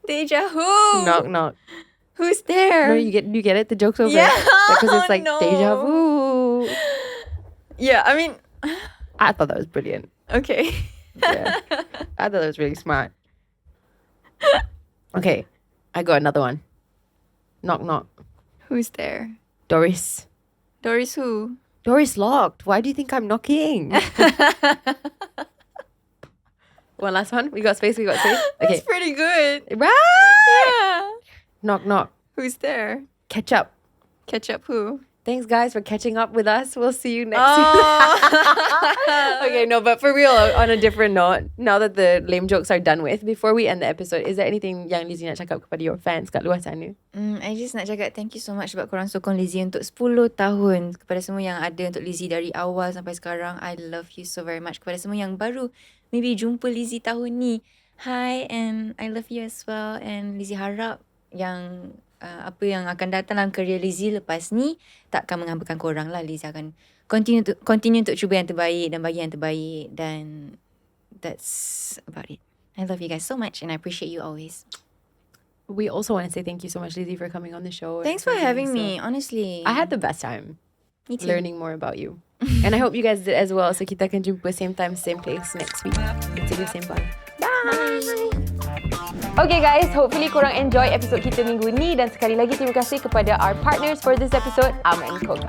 Deja who? Knock knock. Who's there? No, you get it? The joke's over. Yeah. Because it's like No. deja vu. Yeah, I mean, I thought that was brilliant. okay. Yeah. I thought that was really smart. Okay. I got another one. Knock knock. Who's there? Doris. Doris who? Doris locked. Why do you think I'm knocking? One last one. We got space. Okay. That's pretty good. Right. Yeah. Knock knock. Who's there? Catch up. Catch up who? Thanks guys for catching up with us. We'll see you next Oh. Okay, no, but for real, on a different note, now that the lame jokes are done with, before we end the episode, is there anything yang Lizzie nak cakap kepada your fans kat luar sana? I just nak cakap thank you so much sebab korang sokong Lizzie untuk 10 tahun. Kepada semua yang ada untuk Lizzie dari awal sampai sekarang, I love you so very much. Kepada semua yang baru maybe jumpa Lizzie tahun ni, hi, and I love you as well. And Lizzie harap yang apa yang akan datang dalam career Lizzie lepas ni tak akan menghamparkan korang lah. Lizzie akan continue untuk cuba yang terbaik dan bagi yang terbaik, dan that's about it. I love you guys so much and I appreciate you always. We also want to say thank you so much, Lizzie, for coming on the show. Thanks for having me, honestly. I had the best time Me too. learning more about you. And I hope you guys did as well. So kita akan jumpa same time, same place next week. It's a Sembang. Bye! Okay guys, hopefully korang enjoy episode kita minggu ni, dan sekali lagi terima kasih kepada our partners for this episode, and 𝙁𝙃𝙄𝙎.